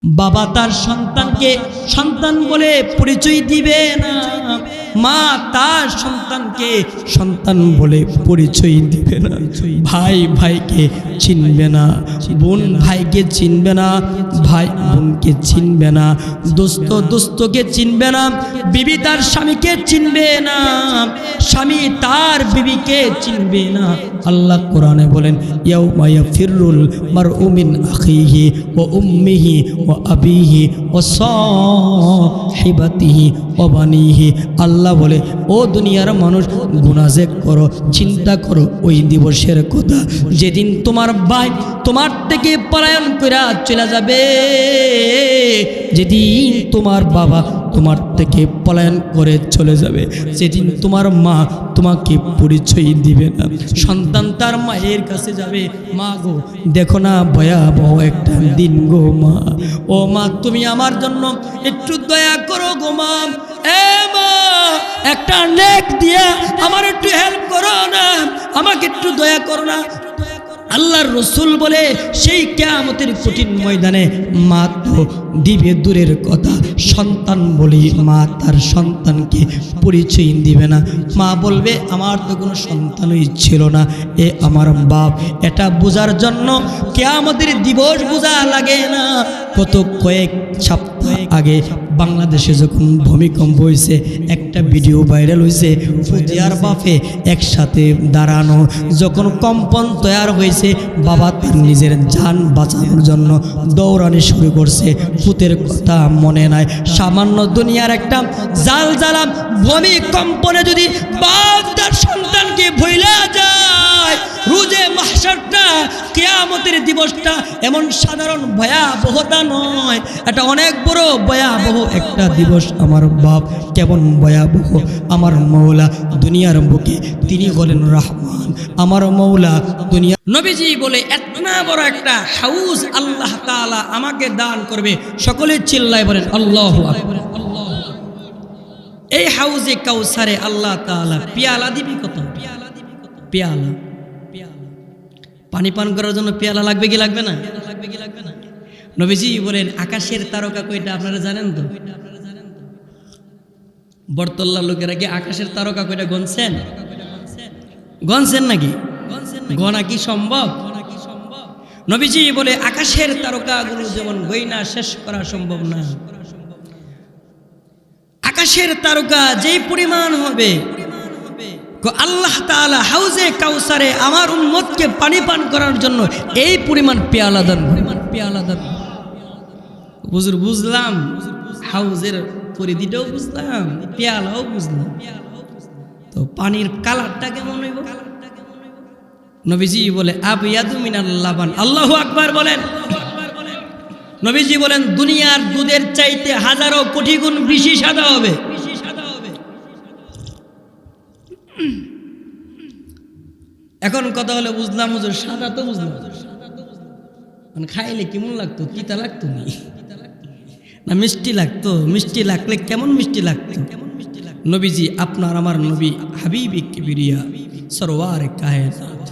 বাবা তার সন্তানকে সন্তান বলে পরিচয় দিবে না, মা তার সন্তানকে সন্তান বলে পরিচয় দিবে না, ভাই ভাইকে চিনবে না, বোন ভাইকে চিনবে না, ভাই বোনকে চিনবে না, দোস্ত দোস্তকে চিনবে না, বিবি তার স্বামীকে চিনবে না, স্বামী তার বিবিকে চিনবে না। আল্লাহ কোরআনে বলেন ইয়াউমা ইয়াফিরুল মারউ মিন আখিহি ওয়া উম্মিহি ওয়া আবিহি ওয়া সাহিবাতিহি ওয়া বানিহি। আল্লাহ বলে ও দুনিয়ার মানুষ, গুনাহ করো, চিন্তা করো ওই দিবসের কথা যেদিন তোমার ভাই তোমার থেকে পলায়ন করে চলে যাবে, যেদিন তোমার বাবা তোমার থেকে পলায়ন করে চলে যাবে, যেদিন তোমার মা তোমাকে পরিচয় দিবে না। সন্তান তার মায়ের কাছে যাবে, মা গো দেখো না ভয়াবহ একটা দিন গো মা, ও মা তুমি আমার জন্য একটু দয়া করো গো মা, এ মা একটা নেক দিয়া আমার একটু হেল্প করো না, আমাকে একটু দয়া করো না। আল্লাহর রসুল বলে সেই কিয়ামতের কঠিন ময়দানে মা তো দিবে দূরের কথা, সন্তান বলি মা তার সন্তানকে পরিচয় দিবে না। মা বলবে আমার তো কোনো সন্তানই ছিল না, এ আমার বাপ। এটা বোঝার জন্য কিয়ামতের দিবস বোঝা লাগে না। কত কয়েক সপ্তাহ আগে বাংলাদেশে যখন ভূমিকম্প হয়েছে, একটা ভিডিও ভাইরাল হয়েছে, ফুতিয়ার বাপে একসাথে দাঁড়ানো, যখন কম্পন তৈরি হয়েছে বাবা তার নিজের জান বাঁচানোর জন্য দৌড়ানি শুরু করছে, পুতের কথা মনে নাই। সামান্য দুনিয়ার একটা জাল জ্বালা ভূমিকম্পনে যদি বাপ তার সন্তানকে ভুলে যায়, রোজে মাহশারটা কিয়ামতের দিবসটা এমন সাধারণ ভয়াবহতা নয়, এটা অনেক বড় ভয়াবহ একটা দিবস। আমার বাপ কেমন ভয়াবহ, আমার মৌলা দুনিয়ার বুকে তিনি হলেন রহমান, আমার মৌলা দুনিয়া। নবীজি বলে এতনা বড় একটা হাউস আল্লাহ তাআলা আমাকে দান করবে, সকলে চিল্লায় বলেন আল্লাহু আকবার। এই হাউজে কাউসারে আল্লাহ তাআলা পেয়ালা দিবি কত, পেয়ালা পানি পান করার জন্য পেয়ালা লাগবে কি লাগবে না? নবীজি বলেন আকাশের তারকা কয়টা আপনারা জানেন তো? বর্তল্লার লোকেরা কি আকাশের তারকা কয়টা গনছেন? গনছেন নাকি? গনা কি সম্ভব? নবীজি বলে আকাশের তারকাগুলো যেমন গয়না শেষ করা সম্ভব না, আকাশের তারকা যেই পরিমাণ হবে, আল্লাহ তাআলা হাউজে কাউসারে আমার উম্মতকে পানি পান করার জন্য এই পরিমাণ পেয়ালা দান, পেয়ালা দান। হুজুর বুঝলাম, হাউজের পরিধিটাও বুঝলাম, পেয়ালাও বুঝলাম, তো পানির কালারটা কেমন হইব? নবীজি বলে আবিয়াদু মিনাল লাবান। আল্লাহু আকবার বলেন। নবীজি বলেন দুনিয়ার দুধের চাইতে হাজারো কোটি গুণ বেশি সাদা হবে। এখন কথা হলো বুঝলাম হুজুর সাদা তো বুঝলাম, মানে খাইলে কেমন লাগতো? তিতা লাগতো না মিষ্টি লাগতো? মিষ্টি লাগলে কেমন মিষ্টি লাগতো? নবীজি আপনার আমার নবী হাবিবি কিবরিয়া সরওয়ার কায়নাত,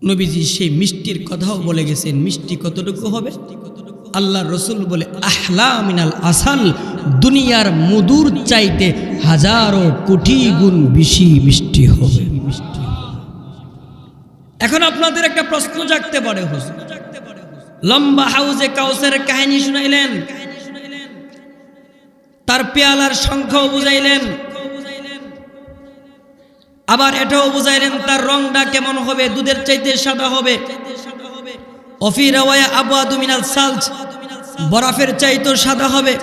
নবীজি সেই মিষ্টির কথাও বলে গেছেন। মিষ্টি কতটুকু হবে? আল্লাহ রসুল বলে আহলা মিনাল আসাল, দুনিয়ার মধুর চাইতে হাজারো কোটি গুণ বেশি মিষ্টি হবে। এখন আপনাদের একটা প্রশ্ন জাগতে পারে, হুজুর লম্বা হাউজে কাউসারের কাহিনী শুনাইলেন, তার পেয়ালার সংখ্যাও বুঝাইলেন, আবার এটাও বুঝাইলেন তার রংটা কেমন হবে, দুধের চাইতে সাদা হবে। অফি রাওয়ায়া আবওয়াদু মিনাল সালজ, বরফের চাইতেও সাদা হবে।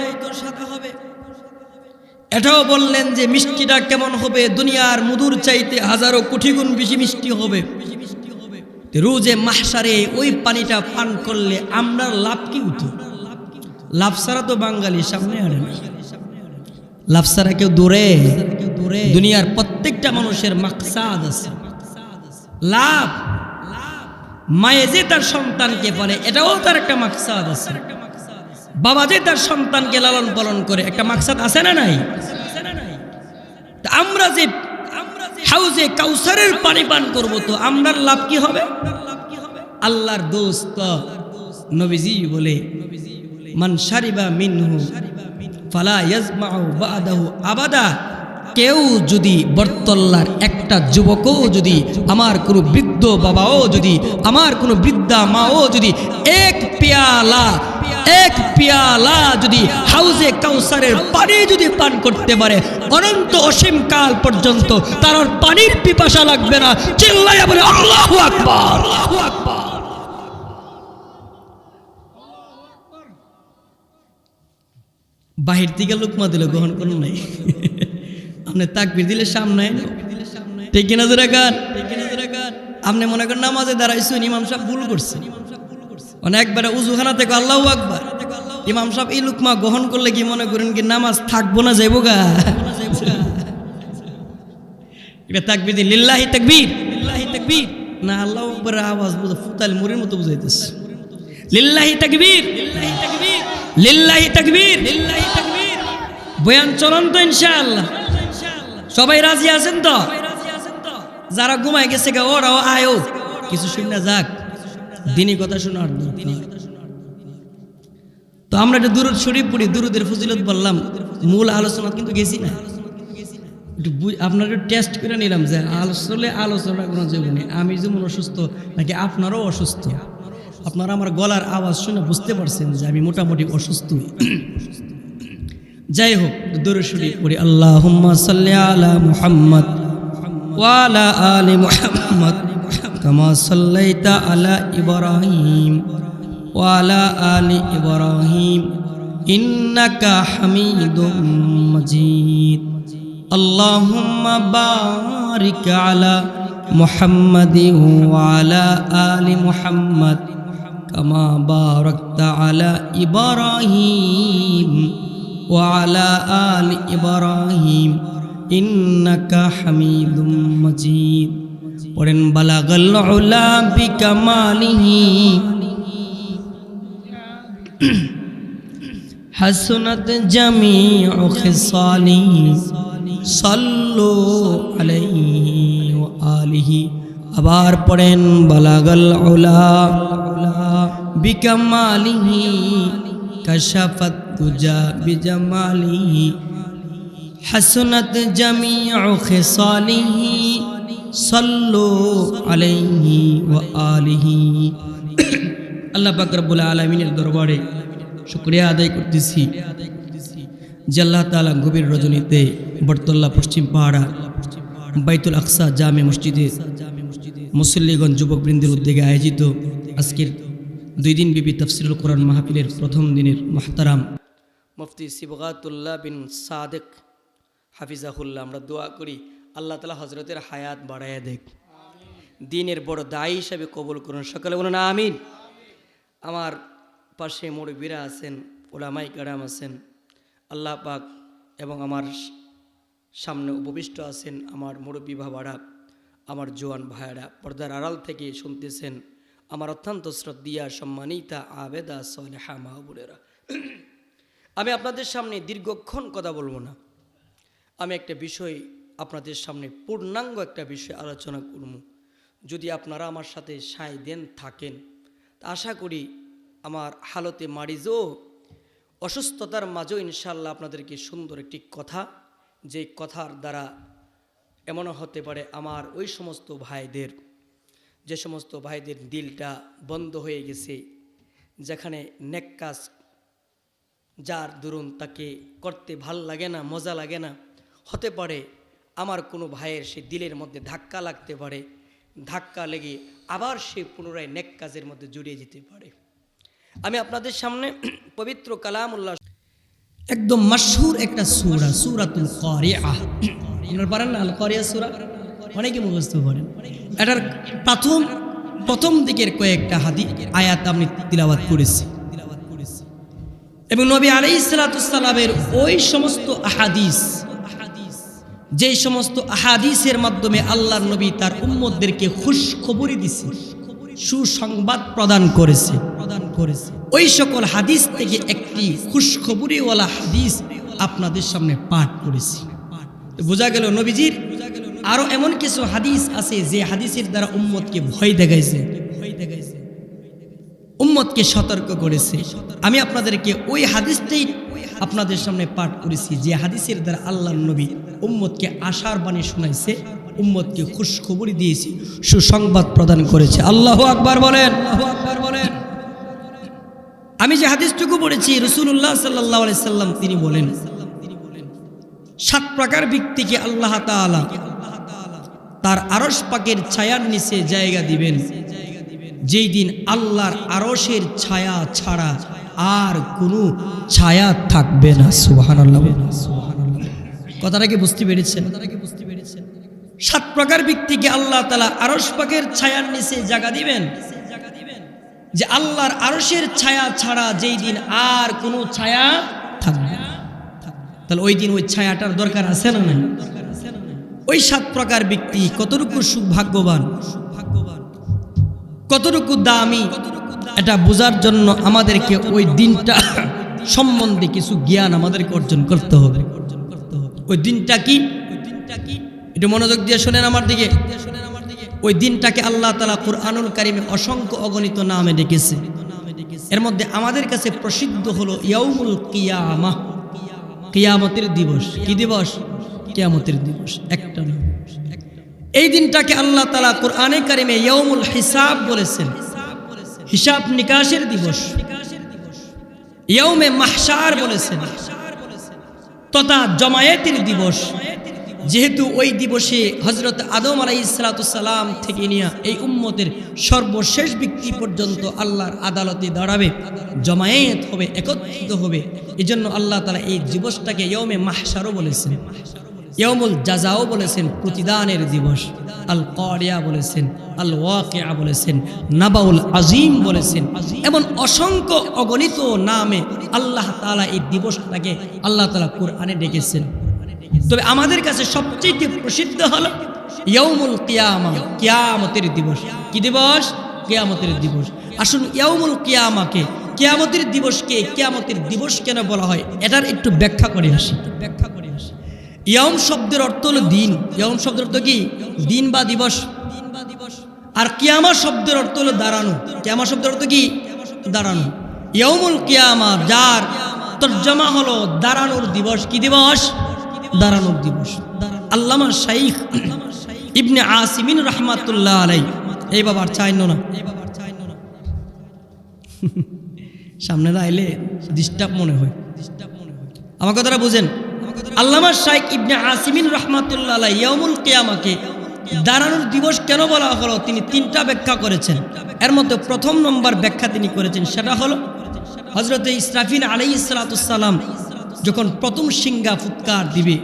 এটাও বললেন যে মিষ্টিটা কেমন হবে, দুনিয়ার মধুর চাইতে হাজারো কোটি গুণ বেশি মিষ্টি হবে। রোজে মাহশারে ওই পানিটা পান করলে আমরা লাভ কি হতো? লাভ ছাড়া তো বাঙালি সামনে আনে না, লাভ ছাড়া কেউ দূরে। দুনিয়ার প্রত্যেকটা মানুষের মাকসাদ আছে, লাভ। মায়ে যে তার সন্তানকে বলে এটাও তার একটা মাকসাদ আছে, বাবা যে তার সন্তানকে লালন পালন করে একটা মাকসাদ আছে না নাই? আমরা যে হাউজে কাউসারের পানি পান করব, তো আমরার লাভ কি হবে? আল্লাহর দোস্ত নবীজি বলে মান শারিবা মিনহু ফালা ইয়াজমাউ বাদাহু আবাদা। কেউ যদি বরতল্লার একটা যুবকও যদি, আমার কোনো বৃদ্ধ বাবাও যদি, আমার কোনো বৃদ্ধা মাও যদি এক পেয়ালা যদি হাউজে কাউসারের পানি যদি পান করতে পারে, অনন্ত অসীম কাল পর্যন্ত তার আর পানির পিপাসা লাগবে না। চিল্লাইয়া বলে আল্লাহু আকবার, আল্লাহু আকবার। বাহির থেকে লুকমা দিলে গ্রহণ করুন নাই, আপনি তাকবীর দিলে সামনে, ঠিক কিনা জোরে গান, আপনি মনে করেন নামাজে দাঁড়াইছেন, ইমাম সাহেব ভুল করছে, অনেকবার উজুখানা থেকে আল্লাহু আকবার, ইমাম সাহেব এই লুকমা গ্রহণ করলে কি মনে করেন কি নামাজ থাকবো না যাইবো গা? এটা তাকবীর দিন, লিল্লাহি তাকবীর, লিল্লাহি তাকবীর না, আল্লাহু আকবার আওয়াজ বুঝে ফুতাল মুড়ির মতো বুঝাইতেছে। লিল্লাহি তাকবীর, লিল্লাহি তাকবীর, লিল্লাহি তাকবীর, লিল্লাহি তাকবীর। বয়ান চলন তো ইনশাআল্লাহ, সবাই রাজি আছেন তো? যারা ঘুমায় গেছে গা ওরাও আয়ো কিছু শুনে যাক, দিনী কথা শোনার। তো আমরা একটা দুরূদ শরীফ পড়ি, দুরূদের ফজিলত বললাম, মূল আলোচনা কিন্তু গেছি না, একটু আপনার একটু টেস্ট করে নিলাম যে আসলে আলোচনা কোনো জীবনে আমি যেমন অসুস্থ নাকি আপনারাও অসুস্থ। আপনারা আমার গলার আওয়াজ শুনে বুঝতে পারছেন যে আমি মোটামুটি অসুস্থ। যাই হোক, দুরূদ শরীফ পড়ি। আল্লাহুম্মা সাল্লি আলা মুহাম্মদ ওয়া আলা আলি মুহাম্মদ কামা সাল্লাইতা আলা ইব্রাহিম ওয়া আলা আলি ইব্রাহিম ইন্নাকা হামিদুম মাজিদ। আল্লাহুম্মা বারিক আলা মুহাম্মাদি ওয়া আলা আলি মুহাম্মদ কামা বারাকতা আলা ইব্রাহিম ওয়া আলা আলি ইব্রাহিম ইন্নাকা হামিদুম মাজিদ। পড়েন বালাগাল উলা বিকামালিহি হাসনাত জামিউ খিসালিহি সাল্লু আলাইহি ওয়া আলিহি। আবার পড়েন বালাগাল উলা বিকামালিহি কাশাফাত দুজা বিজামালিহি হাসনাত জামিউ খিসালিহি সাল্লু আলাইহি ওয়া আলিহি। আল্লাহ পাক রব্বুল আলামিনের দরবারে শুকরিয়া আদায় করতেছি যে আল্লাহ তাআলা গভীর রজনীতে বরতল্লা পশ্চিম পাহাড়া বাইতুল আকসা জামে মসজিদে মুসল্লিগণ যুবকবৃন্দের উদ্যোগে আয়োজিত আজকের 2 দিন ব্যাপী তাফসীরুল কোরআন মাহফিলের প্রথম দিনের মুহতারাম মুফতি সিবগাতুল্লাহ বিন সাদেক হাফিজাহুল্লাহ, আমরা দোয়া করি আল্লাহ তাআলা হযরতের হায়াত বাড়ায়া দেখ, দ্বীনের বড় দায়ী হিসেবে কবুল করুন। সকালে বলুন আমিন। আমার পাশে মুরব্বীরা আছেন, উলামায়ে কেরাম আছেন, আল্লাহ পাক এবং আমার সামনে উপবিষ্ট আছেন আমার মুরব্বী বাবারা, আমার জোয়ান ভাইয়েরা, পর্দার আড়াল থেকে শুনতেছেন আমার অত্যন্ত শ্রদ্ধেয়া সম্মানিতা আবেদা সালেহা মা বোনেরা। আমি আপনাদের সামনে দীর্ঘক্ষণ কথা বলবো না, আমি একটা বিষয় আপনাদের সামনে পূর্ণাঙ্গ একটা বিষয় আলোচনা করব। যদি আপনারা আমার সাথে সায় দেন থাকেন তা আশা করি আমার হালতে মারিজও অসুস্থতার মাঝেও ইনশাআল্লাহ আপনাদেরকে সুন্দর একটি কথা, যে কথার দ্বারা এমনও হতে পারে আমার ওই সমস্ত ভাইদের, যে সমস্ত ভাইদের দিলটা বন্ধ হয়ে গেছে, যেখানে নেক কাজ যার দরুন তাকে করতে ভাল লাগে না, মজা লাগে না, হতে পারে আমার কোনো ভাইয়ের সে দিলের মধ্যে ধাক্কা লাগতে পারে, ধাক্কা লেগে আবার সে পুনরায় নেক কাজের মধ্যে জড়িয়ে যেতে পারে। আমি আপনাদের সামনে পবিত্র কালামুল্লাহ একদম মাশহুর একটা সূরা, সূরাতুল কারিআহ, আপনারা পারেন না আল কারিআহ সূরা, অনেকে মুখস্থ করেন। এটার প্রথম দিকের কয়েকটা আয়াত আমি তিলাওয়াত করেছি এবং নবী আলাইহিস সালাতুস সালামের ওই সমস্ত আহাদিস, যেই সমস্ত আহাদিসের মাধ্যমে আল্লাহর নবী তার উম্মতদেরকে খুশখবরি দিছে, সুসংবাদ প্রদান করেছে, ওই সকল হাদিস থেকে একটি খুশখবরিওয়ালা হাদিস আপনাদের সামনে পাঠ করেছি। বোঝা গেল নবীজির আরো এমন কিছু হাদিস আছে যে হাদিসের দ্বারা উম্মতকে ভয় দেখাইছে। উম্মতকে সতর্ক করেছে। আমি আপনাদেরকে ওই হাদিসটাই আপনাদের সামনে পাঠ করেছি, যে হাদিসের দ্বারা আল্লাহর নবী উম্মতকে আশার বাণী শোনাইছে, উম্মতকে খুশখবরি দিয়েছে, সুসংবাদ প্রদান করেছে। আল্লাহু আকবার বলেন, আল্লাহু আকবার বলেন। আমি যে হাদিসটুকু পড়েছি, রাসূলুল্লাহ সাল্লাল্লাহু আলাইহি সাল্লাম তিনি বলেন, 7 প্রকার ব্যক্তিকে আল্লাহ তাআলা তার আরশ পাকের ছায়ার নিচে জায়গা দিবেন, যেই দিন আল্লাহর আরশের ছায়া ছাড়া আর কোনো ছায়া থাকবে না। সুবহানাল্লাহ। কথাটা কি বুঝতে পেরেছেন? 7 প্রকার ব্যক্তিকে আল্লাহ তাআলা আরশ পাকের ছায়ার নিচে জায়গা দিবেন, যে আল্লাহর আরশের ছায়া ছাড়া যেই দিন আর কোনো ছায়া থাকবে না। তাহলে ওই দিন ওই ছায়াটার দরকার আছে না নাই? ওই 7 প্রকার ব্যক্তি কতটুকু সৌভাগ্যবান, কতটুকু দামি, এটা বোঝার জন্য আমাদেরকে ওই দিনটা সম্বন্ধে কিছু জ্ঞান আমাদেরকে অর্জন করতে হবে। ওই দিনটা কি, একটু মনোযোগ দিয়ে শোনেন আমার দিকে। ওই দিনটাকে আল্লাহ তাআলা কুরআনুল কারীমে অসংখ্য অগণিত নামে ডেকেছে। এর মধ্যে আমাদের কাছে প্রসিদ্ধ হলো ইয়াউমুল কিয়ামাহ, কিয়ামতের দিবস। কি দিবস? কিয়ামতের দিবস। একটা নাম। এই দিনটাকে আল্লাহ তাআলা কুরআনে কারীমে ইয়াউমুল হিসাব বলেছেন, হিসাব নিকাশের দিবস। ইয়াউমে মাহশার বলেছেন, তথা জমায়েতের দিবস। যেহেতু ওই দিবসে হযরত আদম আলাইহিস সালাম থেকে নিয়ে এই উম্মতের সর্বশেষ ব্যক্তি পর্যন্ত আল্লাহর আদালতে দাঁড়াবে, জমায়েত হবে, একত্রিত হবে। এজন্য আল্লাহ তাআলা এই দিবসটাকে ইয়াউমে মাহশারও বলেছেন, ইয়াউমুল জাযাও বলেছেন, প্রতিদানের দিবস। আল কারিয়া বলেছেন, আল ওয়াকিয়া বলেছেন, নাবাউল আজিম বলেছেন, এমন অসংখ্য অগণিত নামে আল্লাহ তাআলা এই দিবসটাকে আল্লাহ তাআলা কুরআনে ডেকেছেন। তবে আমাদের কাছে সবচেয়ে প্রসিদ্ধ হলো ইয়াউমুল কিয়ামা, কিয়ামতের দিবস। কি দিবস? কিয়ামতের দিবস। আসুন ইয়াউমুল কিয়ামাকে, কিয়ামতের দিবসকে কিয়ামতের দিবস কেন বলা হয় এটার একটু ব্যাখ্যা করে আসি। ইয়াউম শব্দের অর্থ হলো দিন। ইয়াউম শব্দের অর্থ কি? দিন বা দিবস। আর কিয়ামা শব্দের অর্থ হলো দাঁড়ানো। কিয়ামা শব্দের অর্থ কি? দাঁড়ানো। ইয়াউমুল কিয়ামা যার তরজমা হলো দাঁড়ানোর দিবস। কি দিবস? দাঁড়ানোর দিবস। আল্লামা শাইখ ইবনে আসিমিন রাহমাতুল্লাহ আলাইহি, এই বাবার চাইনো না, সামনে আইলে ডিস্টার্ব মনে হয়। আমার কথাটা বুঝেন। আল্লামা শাইখ ইবনে আসিমিন রাহমাতুল্লাহ আলাইহি ইয়াউমুল কিয়ামাকে দাঁড়ানোর দিবস কেন বলা হলো তিনি 3টা ব্যাখ্যা করেছেন। এর মধ্যে প্রথম নম্বর ব্যাখ্যা তিনি করেছেন, সেটা হলো হযরত ইসরাফিল আলাইহিস সালাম যখন প্রথম সিংহা ফুৎকার দিবে,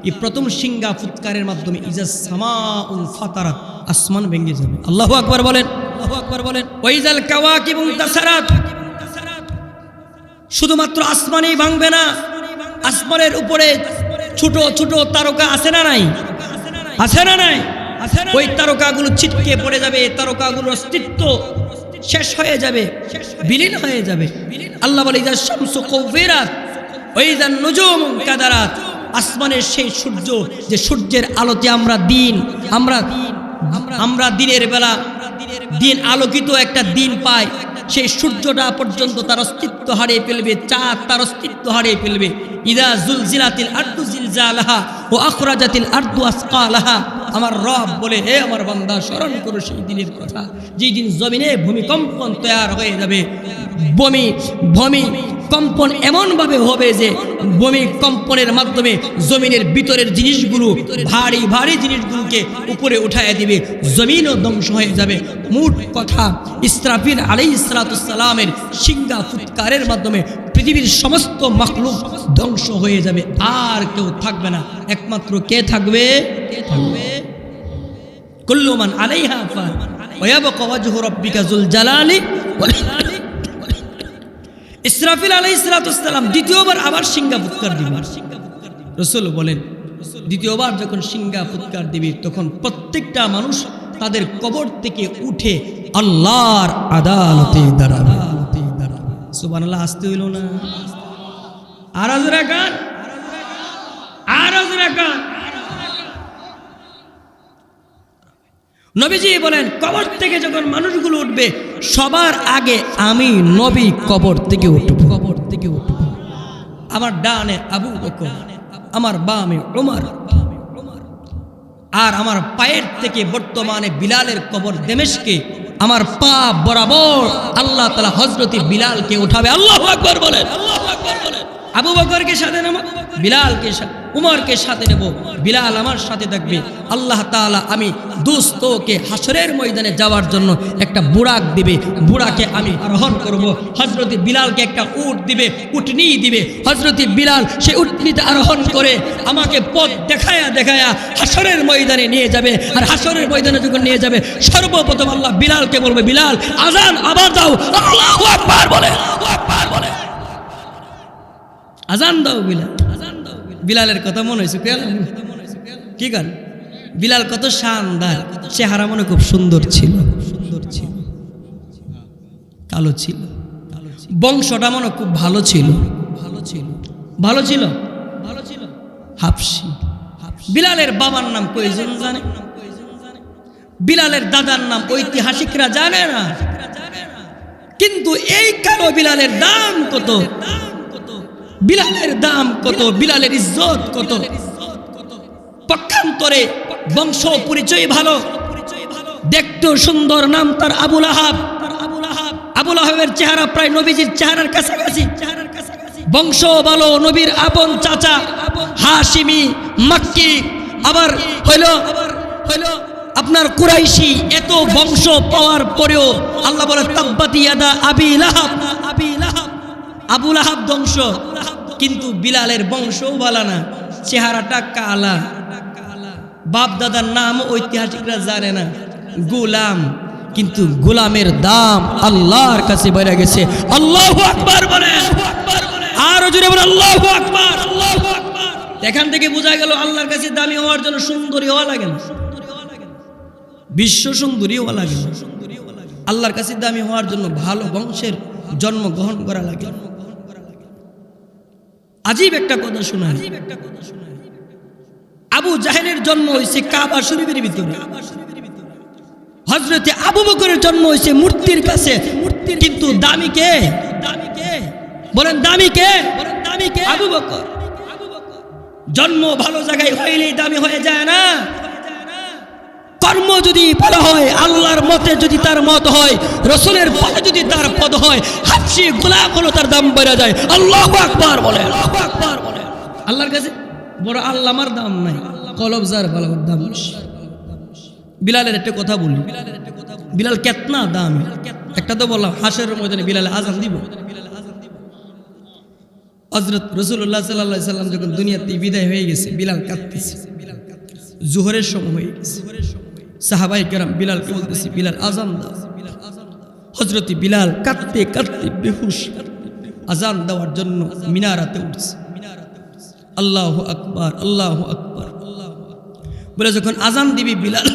এই প্রথম সিংহা ফুৎকারের মাধ্যমে ইজা সামাউন ফাতারাত, আসমান ভেঙে যাবে। আল্লাহু আকবার বলেন, আল্লাহু আকবার বলেন। ওয়াইজাল কাওয়াকিবু তাসারাত, শুধুমাত্র আসমানই ভাঙবে না, আসমানের উপরে ছোট ছোট তারকা আছে না নাই? আছে না নাই? ওই তারকাগুলো ছিটকে পড়ে যাবে, তারকাগুলোর অস্তিত্ব শেষ হয়ে যাবে, বিলীন হয়ে যাবে। আল্লাহ বলে ইজা শামসু কুবিরাত ওয়াইজান নুজুমু কাদারাত, আসমানের সেই সূর্য, যে সূর্যের আলোতে আমরা দিনের বেলা দিন আলোকিত একটা দিন পাই, সেই সূর্যটা পর্যন্ত তার অস্তিত্ব হারিয়ে ফেলবে, চাঁদ তার অস্তিত্ব হারিয়ে ফেলবে। ইদা জুলজিলাতিল আরদু জিলজালাহা ওয়া আখরাজাতিল আরদু আসকালাহা। আমার রব বলে, হে আমার বান্দা স্মরণ করো সেই দিনের কথা, যেই দিন জমিনে ভূমিকম্পন তৈরি হয়ে যাবে। ভূমিকম্পন এমনভাবে হবে যে ভূমিকম্পনের মাধ্যমে জমিনের ভিতরের জিনিসগুলো, ভারী ভারী জিনিসগুলোকে উপরে উঠায় দিবে, জমিনও ধ্বংস হয়ে যাবে। মোট কথা, ইসরাফিল আলাইহিস সালামের সিংহা ফুৎকারের মাধ্যমে পৃথিবীর সমস্ত মাখলুক ধ্বংস হয়ে যাবে, আর কেউ থাকবে না। একমাত্র কে থাকবে? কুল্লু মান আলাইহা ফান ওয়া ইয়াবকা ওয়াজহু রাব্বিকা যুল জালালি ওয়াল ইকরাম। ইসরাফিল আলাইহিস সালাম দ্বিতীয়বার আবার সিংহা ফুৎকার দিবে। রাসূল বলেন, দ্বিতীয়বার যখন সিংহা ফুৎকার দিবে, তখন প্রত্যেকটা মানুষ তাদের কবর থেকে উঠে আল্লাহর আদালতে দাঁড়াবে। সুবহানাল্লাহ। আসতে হইল না? আর আজরা গান, আর আজরা গান। নবীজি বলেন, কবর থেকে যখন মানুষগুলো উঠবে, সবার আগে আমি নবী কবর থেকে উঠব। আমার ডানে আবু বকর, আমার বামে ওমর, আর আমার পায়ের থেকে বর্তমানে বিলালের কবর দমেশকে, আমার পা বরাবর আল্লাহ তাআলা হযরত বিলালকে উঠাবে। আল্লাহু আকবার বলেন। আবু বকরকে সাথে নেব, বিলালকে উমরকে সাথে নেব, বিলাল আমার সাথে থাকবে। আল্লাহ তাআলা আমি দোস্তকে হাসরের ময়দানে যাওয়ার জন্য একটা বুরাক দিবে, বুরাকে আমি আরোহণ করব। হযরত বিলালকে একটা উট দিবে, উটনি দিবে। হযরত বিলাল সেই উটনিতে আরোহণ করে আমাকে পথ দেখায়া দেখায়া হাসরের ময়দানে নিয়ে যাবে। আর হাসরের ময়দানে যখন নিয়ে যাবে, সর্বপ্রথম আল্লাহ বিলালকে বলবে, বিলাল আজান আবার দাও। আল্লাহু আকবার বলে, আজান দাও বিলাল। বিলালের কথা মনে হয়েছে কি গান? বিলাল কত শানদার, চেহারা মনে খুব সুন্দর ছিল, কালো ছিল, বংশটা মনে খুব ভালো ছিল, হাফসি। বিলালের বাবার নাম কয়জন জানে? বিলালের দাদার নাম ঐতিহাসিকরা জানে না, কিন্তু এই কালো বিলালের দাম কত, বিলালের দাম কত, বিলালের ইজ্জত কত। পক্ষান্তরে বংশ পরিচয় ভালো, দেখতে সুন্দর, নাম তার আবু লাহাব। আবু লাহাবের চেহারা প্রায় নবীজির চেহারার কাছাকাছি, বংশ ভালো, নবীর আপন চাচা, হাশিমি মাক্কি, আবার হইল আপনার কুরাইশি। এত বংশ পাওয়ার পরেও আল্লাহ বলে তাব্বাত ইয়াদা আবি লাহাব, আবু লাহাব বংশ। কিন্তু বিলালের বংশও ভালো না, চেহারাটা কালা, বাপ দাদার নাম ঐতিহাসিকরা জানে না, গোলাম। কিন্তু গোলামের দাম আল্লাহর কাছে বেড়ে গেছে। আল্লাহু আকবার বলেন, আরো জোরে বলেন আল্লাহু আকবার। এখান থেকে বোঝা গেল আল্লাহর কাছে দামি হওয়ার জন্য সুন্দরী হওয়া লাগে না, বিশ্ব সুন্দরী হওয়া লাগে না। আল্লাহর কাছে দামি হওয়ার জন্য ভালো বংশের জন্মগ্রহণ করা লাগে। আজীব একটা কথা শোনায়, আবু জাহেলের জন্ম হয়েছে কাবা শরীফের ভিতরে, হযরতে আবু বকরের জন্ম হয়েছে মূর্তির কাছে। কিন্তু দামি কে? বলেন দামি কে? আবু বকর। জন্ম ভালো জায়গায় হইলেই দামি হয়ে যায় না। কর্ম যদি ভালো হয়, আল্লাহর মতে যদি তার মত হয়, রাসূলের পথে যদি তার পদ হয়, হাবশী গোলাম হলো তার দাম বেড়ে যায়। আল্লাহু আকবার বলে, আল্লাহর কাছে বড় আল্লামার দাম নাই, কলব যার ভালো দাম বেশি। বিলালের একটা কথা বলি, বিলাল কেতনা দাম? একটা তো বললাম, হাসরের ময়দানে বিলালে আজান দিব। হযরত রাসূলুল্লাহ সাল্লাল্লাহু আলাইহি সাল্লাম যখন দুনিয়াতে বিদায় হয়ে গেছে, বিলাল কাঁদতেছে। জোহরের সময় হয়ে গেছে, সাহাবায়ে কেরাম বিলালকে বলতেছে, বিলাল আজান দাও। হযরত বিলাল কাঁদতে কাঁদতে বেহুশ, আজান দেওয়ার জন্য মিনারাতে উঠছে। আল্লাহু আকবার, আল্লাহু আকবার বলে যখন আজান দিবি বিলাল,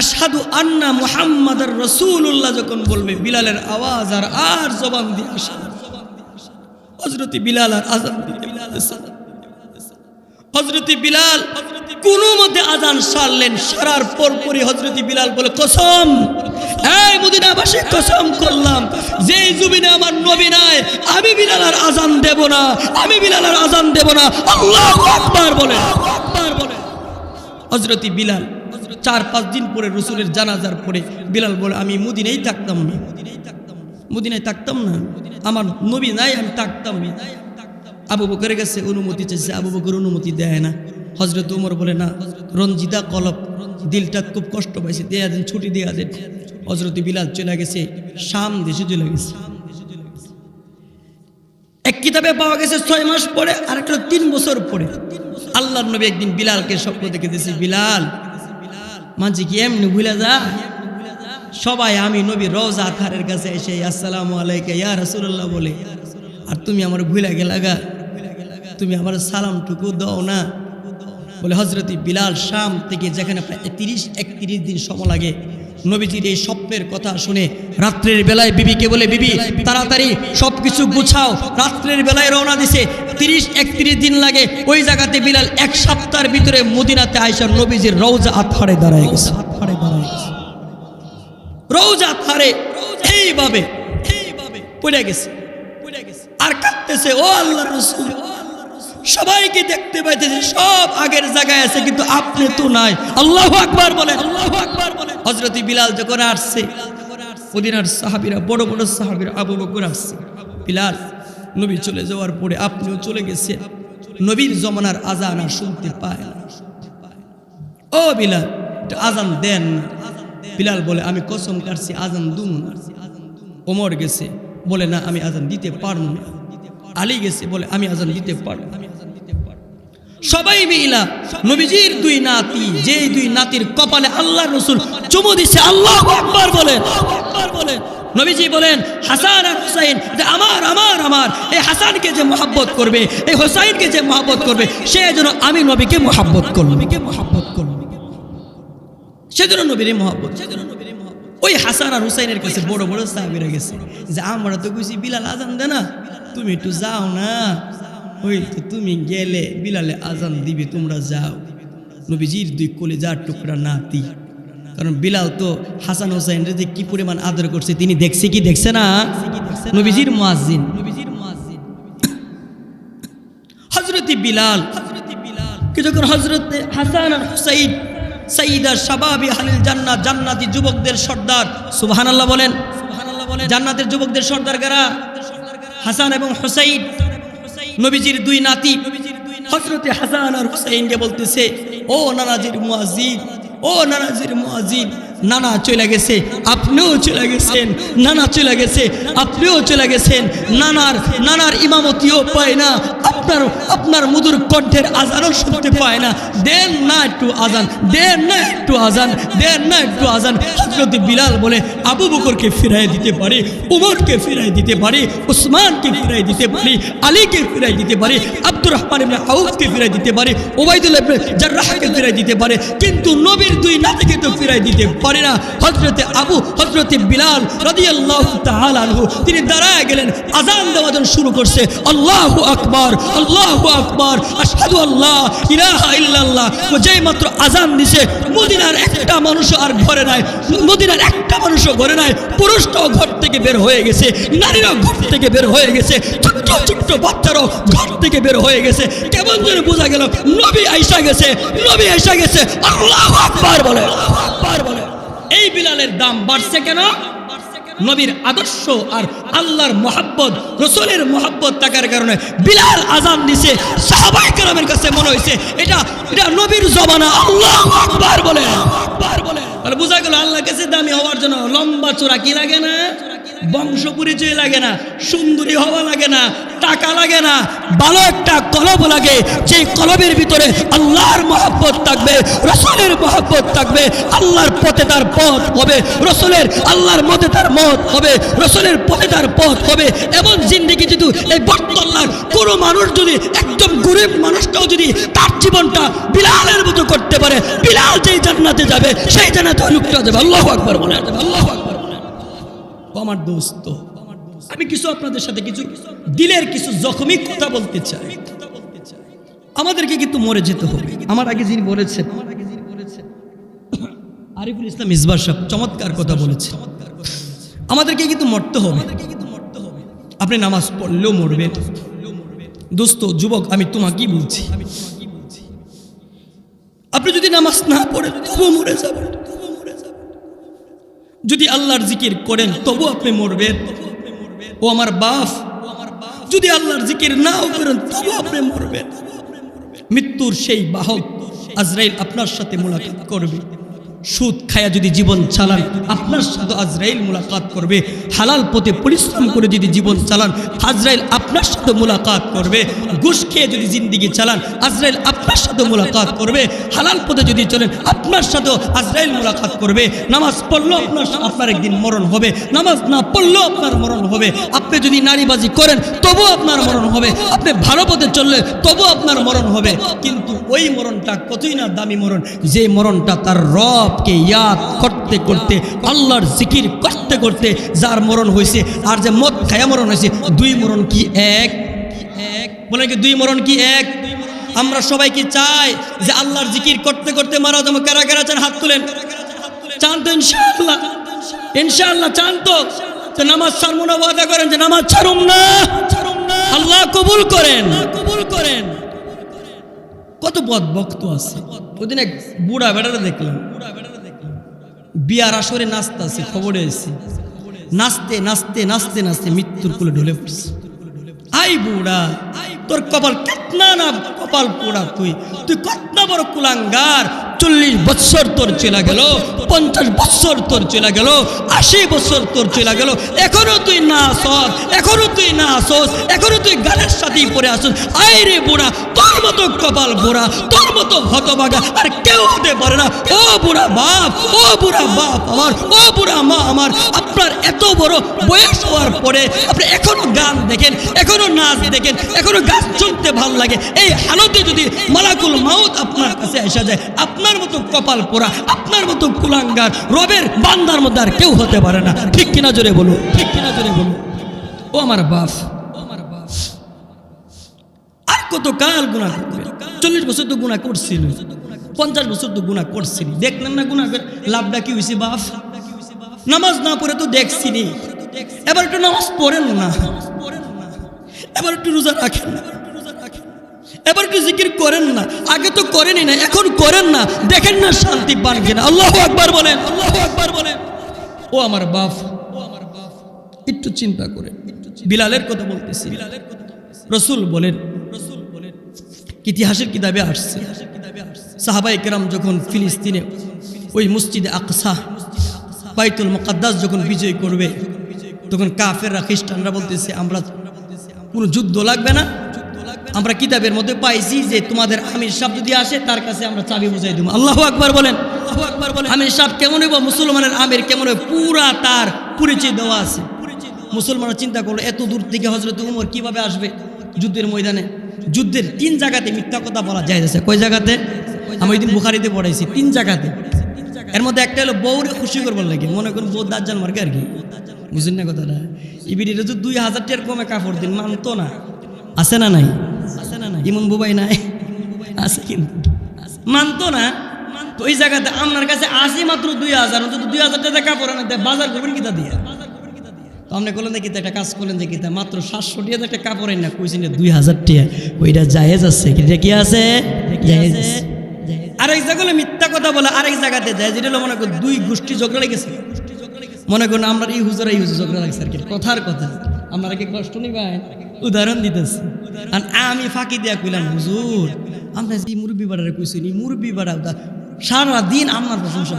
আশহাদু আন্না মুহাম্মাদার রাসূলুল্লাহ যখন বলবে, বিলালের আওয়াজ আর জবান দিয়ে আসে। হযরত বিলাল আর আজান দিতে, হযরত বিলাল কোনো মতে আজান সারলেন। সারার পরপরই হযরত বিলাল বলে, কসম, এই মদিনাবাসী কসম করলাম, যেই জমিনে আমার নবী নাই, আমি বিলাল আর আজান দেব না, আমি বিলাল আর আজান দেব না। আল্লাহু আকবার বলে। হযরত বিলাল 4-5 দিন পরে রাসূলের জানাজার পরে বিলাল বলে, আমি মদিনায় থাকতাম না, মদিনায় থাকতাম না, আমার নবী নাই, আমি থাকতাম না। আবু বকরের কাছে অনুমতি চাইছে, আবু বকর অনুমতি দেয় না। হযরত ওমর বলে, না, রঞ্জিতা কলব, দিলটা খুব কষ্ট পাইছে, দেয়া দিন, ছুটি দেয়া দেন। হযরত বিলাল চলে গেছে শাম দেশে, চলে গেছে। এক কিতাবে পাওয়া গেছে 6 মাস পরে, আর একটা 3 বছর পরে আল্লাহর নবী একদিন বিলালকে স্বপ্ন দেখে দিয়েছে, বিলাল মাঝে কি এমনি ভুলে যা সবাই, আমি নবী রওজা আতহারের কাছে এসে আসসালামু আলাইকা ইয়া রাসূলুল্লাহ বলে, আর তুমি আমার ভুলে গেলা গা, তুমি আমার সালামটুকু দাও না। বলে হযরত বিলাল শাম থেকে, যেখানে প্রায় 30-31 দিন সময় লাগে, নবীজির এই স্বপ্নের কথা শুনে রাত্রের বেলায় বিবিকে বলে, বিবি তাড়াতাড়ি সবকিছু গুছাও। রাত্রের বেলায় রওনা দিছে, 30-31 দিন লাগে। ওই জায়গাতে বিলাল 1 সপ্তাহের ভিতরে মদিনাতে আয়েশা নবীজির রওজা আতহারে দাঁড়ায় গেছে। রওজা ধারে এইভাবে পড়ে গেছে আর কাঁদতেছে। ও আল্লাহর রাসূল, সবাইকে দেখতে পাইতেছে, সব আগের জায়গায় আছে, কিন্তু আপনি তো নাই। আল্লাহু আকবার বলেন, আল্লাহু আকবার বলেন। হযরত বিলাল যখন আসছে, মদিনার সাহাবীরা, বড় বড় সাহাবীরা, আবু বকর আসছে। বিলাল, নবী চলে যাওয়ার পরে আপনিও চলে গেছেন, নবীর জমানার আজান আর শুনতে পায় না। ও বিলাল, একটা আজান দেন না। বিলাল বলে, আমি কসম কাটছি আজান দুম না। ওমর গেছে, বলে না আমি আজান দিতে পারবো না। আলী গেছে, বলে আমি আজান দিতে পারবো। সবাই মিলা নবীজির দুই নাতি, যে দুই নাতির কপালে আল্লাহর রাসূল চুমু দিছে, আল্লাহু আকবার বলেন, আকবার বলেন। নবীজি বলেন, হাসান আর হুসাইন, আমার আমার আমার এই হাসানকে যে মহব্বত করবে, এই হুসাইনকে যে মহব্বত করবে, সে যেন আমি নবীকে মহব্বত করব, নবীকে মহব্বত করব, সেজন্য নবীর মহব্বত, সেজন্য নবীর মহব্বত। ওই হাসান আর হুসাইনের কাছে বড় বড় সাহাবীরা গেছে যে, আমরা তো কইছি বিলাল আজান দে না, তুমি একটু যাও না। ওই তো তুমি গেলে বিলালে আজান দিবে, তোমরা যাও। নবীজির দুই কলিজার টুকরা নাতি, কারণ বিলাল তো হাসান হোসেনরে যে কি পরিমাণ আদর করছে তিনি দেখছে কি দেখছে না? নবীজির মুয়াজ্জিন, নবীজির মুয়াজ্জিন হযরত বিলাল কে যখন হযরত হাসান আর হুসাইন সাইয়্যিদা শাবাবি আহলিল জান্নাত, জান্নাতি যুবকদের সর্দার, সুবহানাল্লাহ বলেন, সুবহানাল্লাহ বলেন। জান্নাতের যুবকদের সর্দার কারা? হাসান এবং হুসাইন, নবীজির দুই নাতি। হযরত হাসান আর হুসাইনকে বলতেছে, ও নানাজির মুয়াজ্জিন, ও নানাজির মুয়াজ্জিন, নানা চলে গেছে, আপনিও চলে গেছেন, নানা চলে গেছে, আপনিও চলে গেছেন, নানার ইমামতিও পায় না, আপনার মধুর কণ্ঠের আজানও শুনতে পায় না, দেন না একটু আজান, দেন না একটু আজান, দেন না একটু আজান। হযরত বিলাল বলে, আবু বকরকে ফিরাই দিতে পারি, উমরকে ফিরাই দিতে পারি, উসমানকে ফিরাই দিতে পারি, আলীকে ফিরাই দিতে পারি, আব্দুর রহমান ইবনে আউফকে ফিরাই দিতে পারি, উবাইদুল্লাহ ইবনে জাররাহকে ফিরাই দিতে পারে, কিন্তু নবীর দুই নাতিকে তো ফিরাই দিতে পারে না। হযরত বিলাল রাদিয়াল্লাহু তাআলা আনহু তিনি দাঁড়ায় গেলেন, আজান দেওয়া শুরু করছে, আল্লাহু আকবার, আল্লাহু আকবার, আশহাদু আল্লাহ ইলাহা ইল্লাল্লাহ। যেই মাত্র আজান দিছে, মদিনার একটা মানুষ আর ঘরে নাই, মদিনার একটা মানুষও ঘরে নাই, পুরুষটাও ঘর থেকে বের হয়ে গেছে, নারীরাও ঘর থেকে বের হয়ে গেছে, ছোট্ট ছোট্ট বাচ্চারাও ঘর থেকে বের হয়ে গেছে। কেমন যেন বোঝা গেল নবী আইসা গেছে, নবী আইসা গেছে। আল্লাহু আকবার বলে, আল্লাহু আকবার বলে। এই বিলালের দাম বাড়ছে কেন? নবীর আদর্শ আর আল্লাহর মহব্বত, রাসূলের মহব্বত থাকার কারণে বিলাল আজান দিছে। সাহাবায়ে কেরামের কাছে মনে হয়েছে এটা নবীর জমানা। আল্লাহু আকবার বলে, আকবার বলে। তাহলে বোঝা গেল আল্লাহর কাছে দামি হওয়ার জন্য লম্বা চোরা কি লাগে না, বংশ পরিচয় লাগে না, সুন্দরী হওয়া লাগে না, টাকা লাগে না, ভালো একটা কলব লাগে, যে কলবের ভিতরে আল্লাহর মহব্বত থাকবে, রাসূলের মহব্বত থাকবে, আল্লাহর পথে তার পথ হবে, রাসূলের আল্লাহর মতে তার মত হবে, রাসূলের পথে তার পথ হবে। এমন জিন্দেগি যদি এই বর্তমানের কোনো মানুষ যদি, একদম গরিব মানুষটাও যদি তার জীবনটা বিলালের মতো করতে পারে, বিলাল যেই জান্নাতে যাবে সেই জান্নাতে লুকটা যাবে। আল্লাহু আকবার বলে, আল্লাহু আকবার। আমার দোস্ত, আমি কিছু আপনাদের সাথে কিছু দিলের কিছু জখমি কথা বলতে চাই। আমাদেরকে কিন্তু মরে যেতে হবে। আমার আগে যিনি বলেছেন আরিফুল ইসলাম মিসবাহ সাহেব চমৎকার কথা বলেছেন, আমাদেরকে কিন্তু মরতে হবে। আপনি নামাজ পড়লেও মরবেন। দোস্ত, যুবক, আমি তোমাকেই বলছি, আপনি যদি নামাজ না পড়েন তবুও মরে যাবেন, যদি আল্লাহর জিকির করেন তবু আপনি মরবেন। ও আমার বাপ, যদি আল্লাহর জিকির নাও করেন তবু আপনি মরবেন। মৃত্যুর সেই বাহক আজরাইল আপনার সাথে মুলাকাত করবে। সুদ খায়া যদি জীবন চালান, আপনার সাথে আজরাইল মুলাকাত করবে। হালাল পথে পরিশ্রম করে যদি জীবন চালান, আজরাইল আপনার সাথে মুলাকাত করবে। ঘুষ খেয়ে যদি জিন্দেগি চালান, আজরাইল আপনার সাথে মুলাকাত করবে। হালাল পথে যদি চলেন, আপনার সাথে আজরাইল মুলাকাত করবে। নামাজ পড়লেও আপনার একদিন মরণ হবে, নামাজ না পড়লেও আপনার মরণ হবে। আপনি যদি নারীবাজি করেন তবু আপনার মরণ হবে, আপনি ভালো পথে চললে তবু আপনার মরণ হবে। কিন্তু ওই মরণটা কতই না দামি মরণ, যে মরণটা তার রবকে ইয়াদ করতে করতে, আল্লাহর জিকির করতে করতে যার মরণ হয়েছে, আর যে মদ খায়া মরণ হয়েছে, দুই মরণ কি এক? বলে কি দুই মরণ কি এক? আমরা সবাই কি চাই যে আল্লাহর জিকির করতে করতে মারা যাবো? কারা কারা চান হাত তুলেন? চান তো ইনশাআল্লাহ? ইনশাআল্লাহ চান তো যে নামাজ ছাড়বো না, ওয়াদা করেন যে নামাজ ছাড়ুম না, আল্লাহ কবুল করেন। কত বক্ত আছে। ওদিন এক বুড়া বেটারে দেখলাম, বিয়ার আসরে নাচতেছে, খবরে এসেছি, নাচতে নাচতে নাচতে নাচতে মৃত্যুর কোলে ঢলে পড়ছে। আই বুড়া, তোর কপাল কেতনা না কপাল পোড়া, তুই কতনা বড় কুলাঙ্গার। 40 বছর তোর চলে গেল, 50 বছর তোর চলে গেল, 80 বছর তোর চলে গেল, এখনো তুই না আসস, এখনো তুই গানের সাথেই পড়ে আসস। আই রে বুড়া, তোর মতো কপাল পোড়া, তোর মতো হতভাগা আর কেউ হতে পারে না। ও বুড়া বাপ আমার, ও বুড়া মা আমার, আপনার এত বড় বয়স হওয়ার পরে আপনি এখনো গান দেখেন, এখনো নাচ দেখেন, এখনো গাছ চলতে ভাল লাগে। এই হালতে যদি মালাকুল মাউত আপনার কাছে এসে যায়, আপনার মতো কপাল পোড়া, আপনার মতো কুলাঙ্গার রবের বান্দার মধ্যে আর কেউ হতে পারে না। ঠিক কিনা জোরে বলো, ঠিক কিনা জোরে বলো। ও আমার বাপ, আর কত কাল গুনাহ করবে। 40 বছর তো গুনাহ করছিল, 50 বছর তো গুনাহ করছিল, দেখলেন না গুনাহ লাভটা কি হয়েছে বাপ? নামাজ না পড়ে তো দেখছি নি, এবার একটু নামাজ পড়েন না, এবার একটু রোজা রাখেন না, এবার একটু জিকির করেন না। আগে তো করেনই না, এখন করেন না, দেখেন না শান্তি পান কিনা। আল্লাহু আকবার বলেন, আল্লাহু আকবার বলেন। ও আমার বাপ, একটু চিন্তা করে। বিলালের কথা বলতেছি, রসুল বলেন, ইতিহাসের কিতাবে আসছে, সাহাবায়ে কেরাম যখন ফিলিস্তিনে ওই মসজিদে আকসা বাইতুল মুকাদ্দাস যখন বিজয় করবে, তখন কাফেররা খ্রিস্টানরা বলতেছে আমরা কোনো যুদ্ধ লাগবে না, আমরা কিতাবের মধ্যে পাইছি যে তোমাদের আমির সাহেব যদি আসে তার কাছে আমরা চাবি বুঝাই দেবো। আল্লাহু আকবার বলেন, আল্লাহু আকবার বলেন। আমির সাহেব কেমন হইব? মুসলমানের আমির কেমন হবে? পুরা তার পরিচয় দেওয়া আছে। মুসলমানরা চিন্তা করলো এত দূর থেকে হযরত উমর কিভাবে আসবে যুদ্ধের ময়দানে? যুদ্ধের 3 জায়গাতে মিথ্যা কথা বলা যায় আছে। কয় জায়গাতে? আমি ওই দিন বুখারীতে পড়াইছি 3 জায়গাতে। এর মধ্যে একটা হলো বউরে খুশি করবার লাগে, মনে করুন বউ দাজ্জাল মার্কে আর কি, বুঝলেন না কথাটা? ইবিডিরে তো 2000 টাকার কমে কাপড় দিন, মানতো না। আছে না নাই? আছে না নাই? ইমন বুবাই নাই আছে, কিন্তু মানতো না। তো ওই জায়গাতে আপনার কাছে আসি মাত্র 2000, অন্তত 2000 টাকা কাপড় আনা দেয়, বাজার করবেন কিতা দিয়ে? তো আপনি করলেন দেখি একটা কাজ করলেন দেখি, মাত্র 700 টাকা একটা কাপড় না কইছেন 2000 টাকা, ওইটা জায়েজ আছে? এটা কি আছে? জায়েজ। আরেক জায়গায় মিথ্যা কথা বলে, আরেক জায়গাতে যায়, যেটা হলো মনে করুন 2 গোষ্ঠী ঝগড়া লেগেছে, মনে করুন আমরা এই হুজুর ঝগড়া লাগছে আর কি, কথার কথা। আপনারা কি কষ্ট নিবেন? উদাহরণ দিতেছি। আর আমি ফাঁকি দিয়া কইলাম, হুজুর আমরা যে মুরব্বী বাড়ারে কইছি, মুরব্বী বাড়া সারা দিন আমার প্রশংসা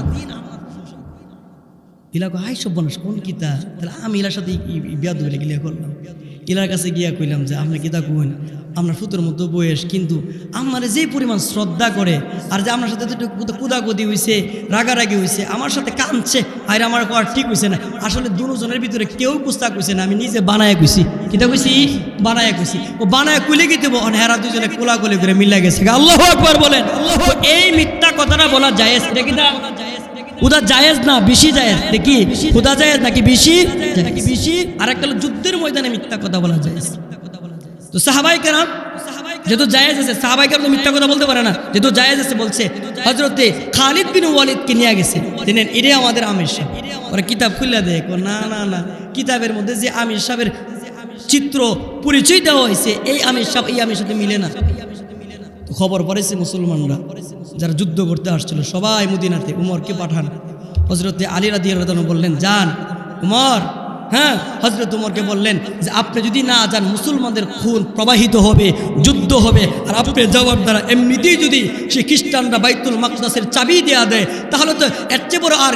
ইলা হাই সব বনাস কোন কিতা? তাহলে আমি ইলার সাথে বিয়া ধরে গিয়া করলাম, ইলার কাছে গিয়া কইলাম যে আপনি কিতা কইন, আপনার ফুতের মতো বয়স, কিন্তু আমার যে পরিমাণ শ্রদ্ধা করে, আর যে আপনার সাথে কুদাকুদি হয়েছে, রাগারাগি হয়েছে, আমার সাথে কাঁদছে, আর আমার আর ঠিক হয়েছে না। আসলে দুজনের ভিতরে কেউ কুস্তা কইছে না, আমি নিজে বানায় কইছি। কিতা কইছি? বানায় কইছি। ও বানায় কইলে কি দেবো, হেরা দুজনে কোলাকুলি করে মিলা গেছে। আল্লাহু আকবার বলেন। এই মিথ্যা কথাটা বলা জায়েজ? এটা কিনা খুদা জায়েজ না বেশি জায়েজ? দেখি খুদা জায়েজ নাকি বেশি? আর একটা যুদ্ধের ময়দানে মিথ্যা কথা বলা জায়েজ। তো সাহাবায়ে কেরাম যেহেতু জায়েজ আছে, সাহাবায়ে কেরাম তো মিথ্যা কথা বলতে পারে না, যেহেতু জায়েজ আছে বলছে। হযরতে খালিদ বিন ওয়ালিদকে নিয়ে গেছে, তিনি এটাই আমাদের আমির সাহেব। ওরা কিতাব খুলে দেয়, না না না, কিতাবের মধ্যে যে আমির সাহেবের চিত্র পরিচয় দেওয়া হয়েছে, এই আমির সাহেব এই আমির সাথে মিলে না। তো খবর পড়েছে মুসলমানরা যারা যুদ্ধ করতে আসছিল সবাই মদিনাতে উমরকে পাঠান। হযরতে আলী রাদিয়াল্লাহু আনহু বললেন, যান উমর। হ্যাঁ, হযরত উমরকে বললেন যে আপনি যদি না যান মুসলমানদের খুন প্রবাহিত হবে, যুদ্ধ হবে, আর আপনি যাওয়ার দ্বারা এমনিতেই যদি সে খ্রিস্টানরা বাইতুল মাকদাসের চাবি দেয়া দেয়, তাহলে তো এর চেয়ে বড় আর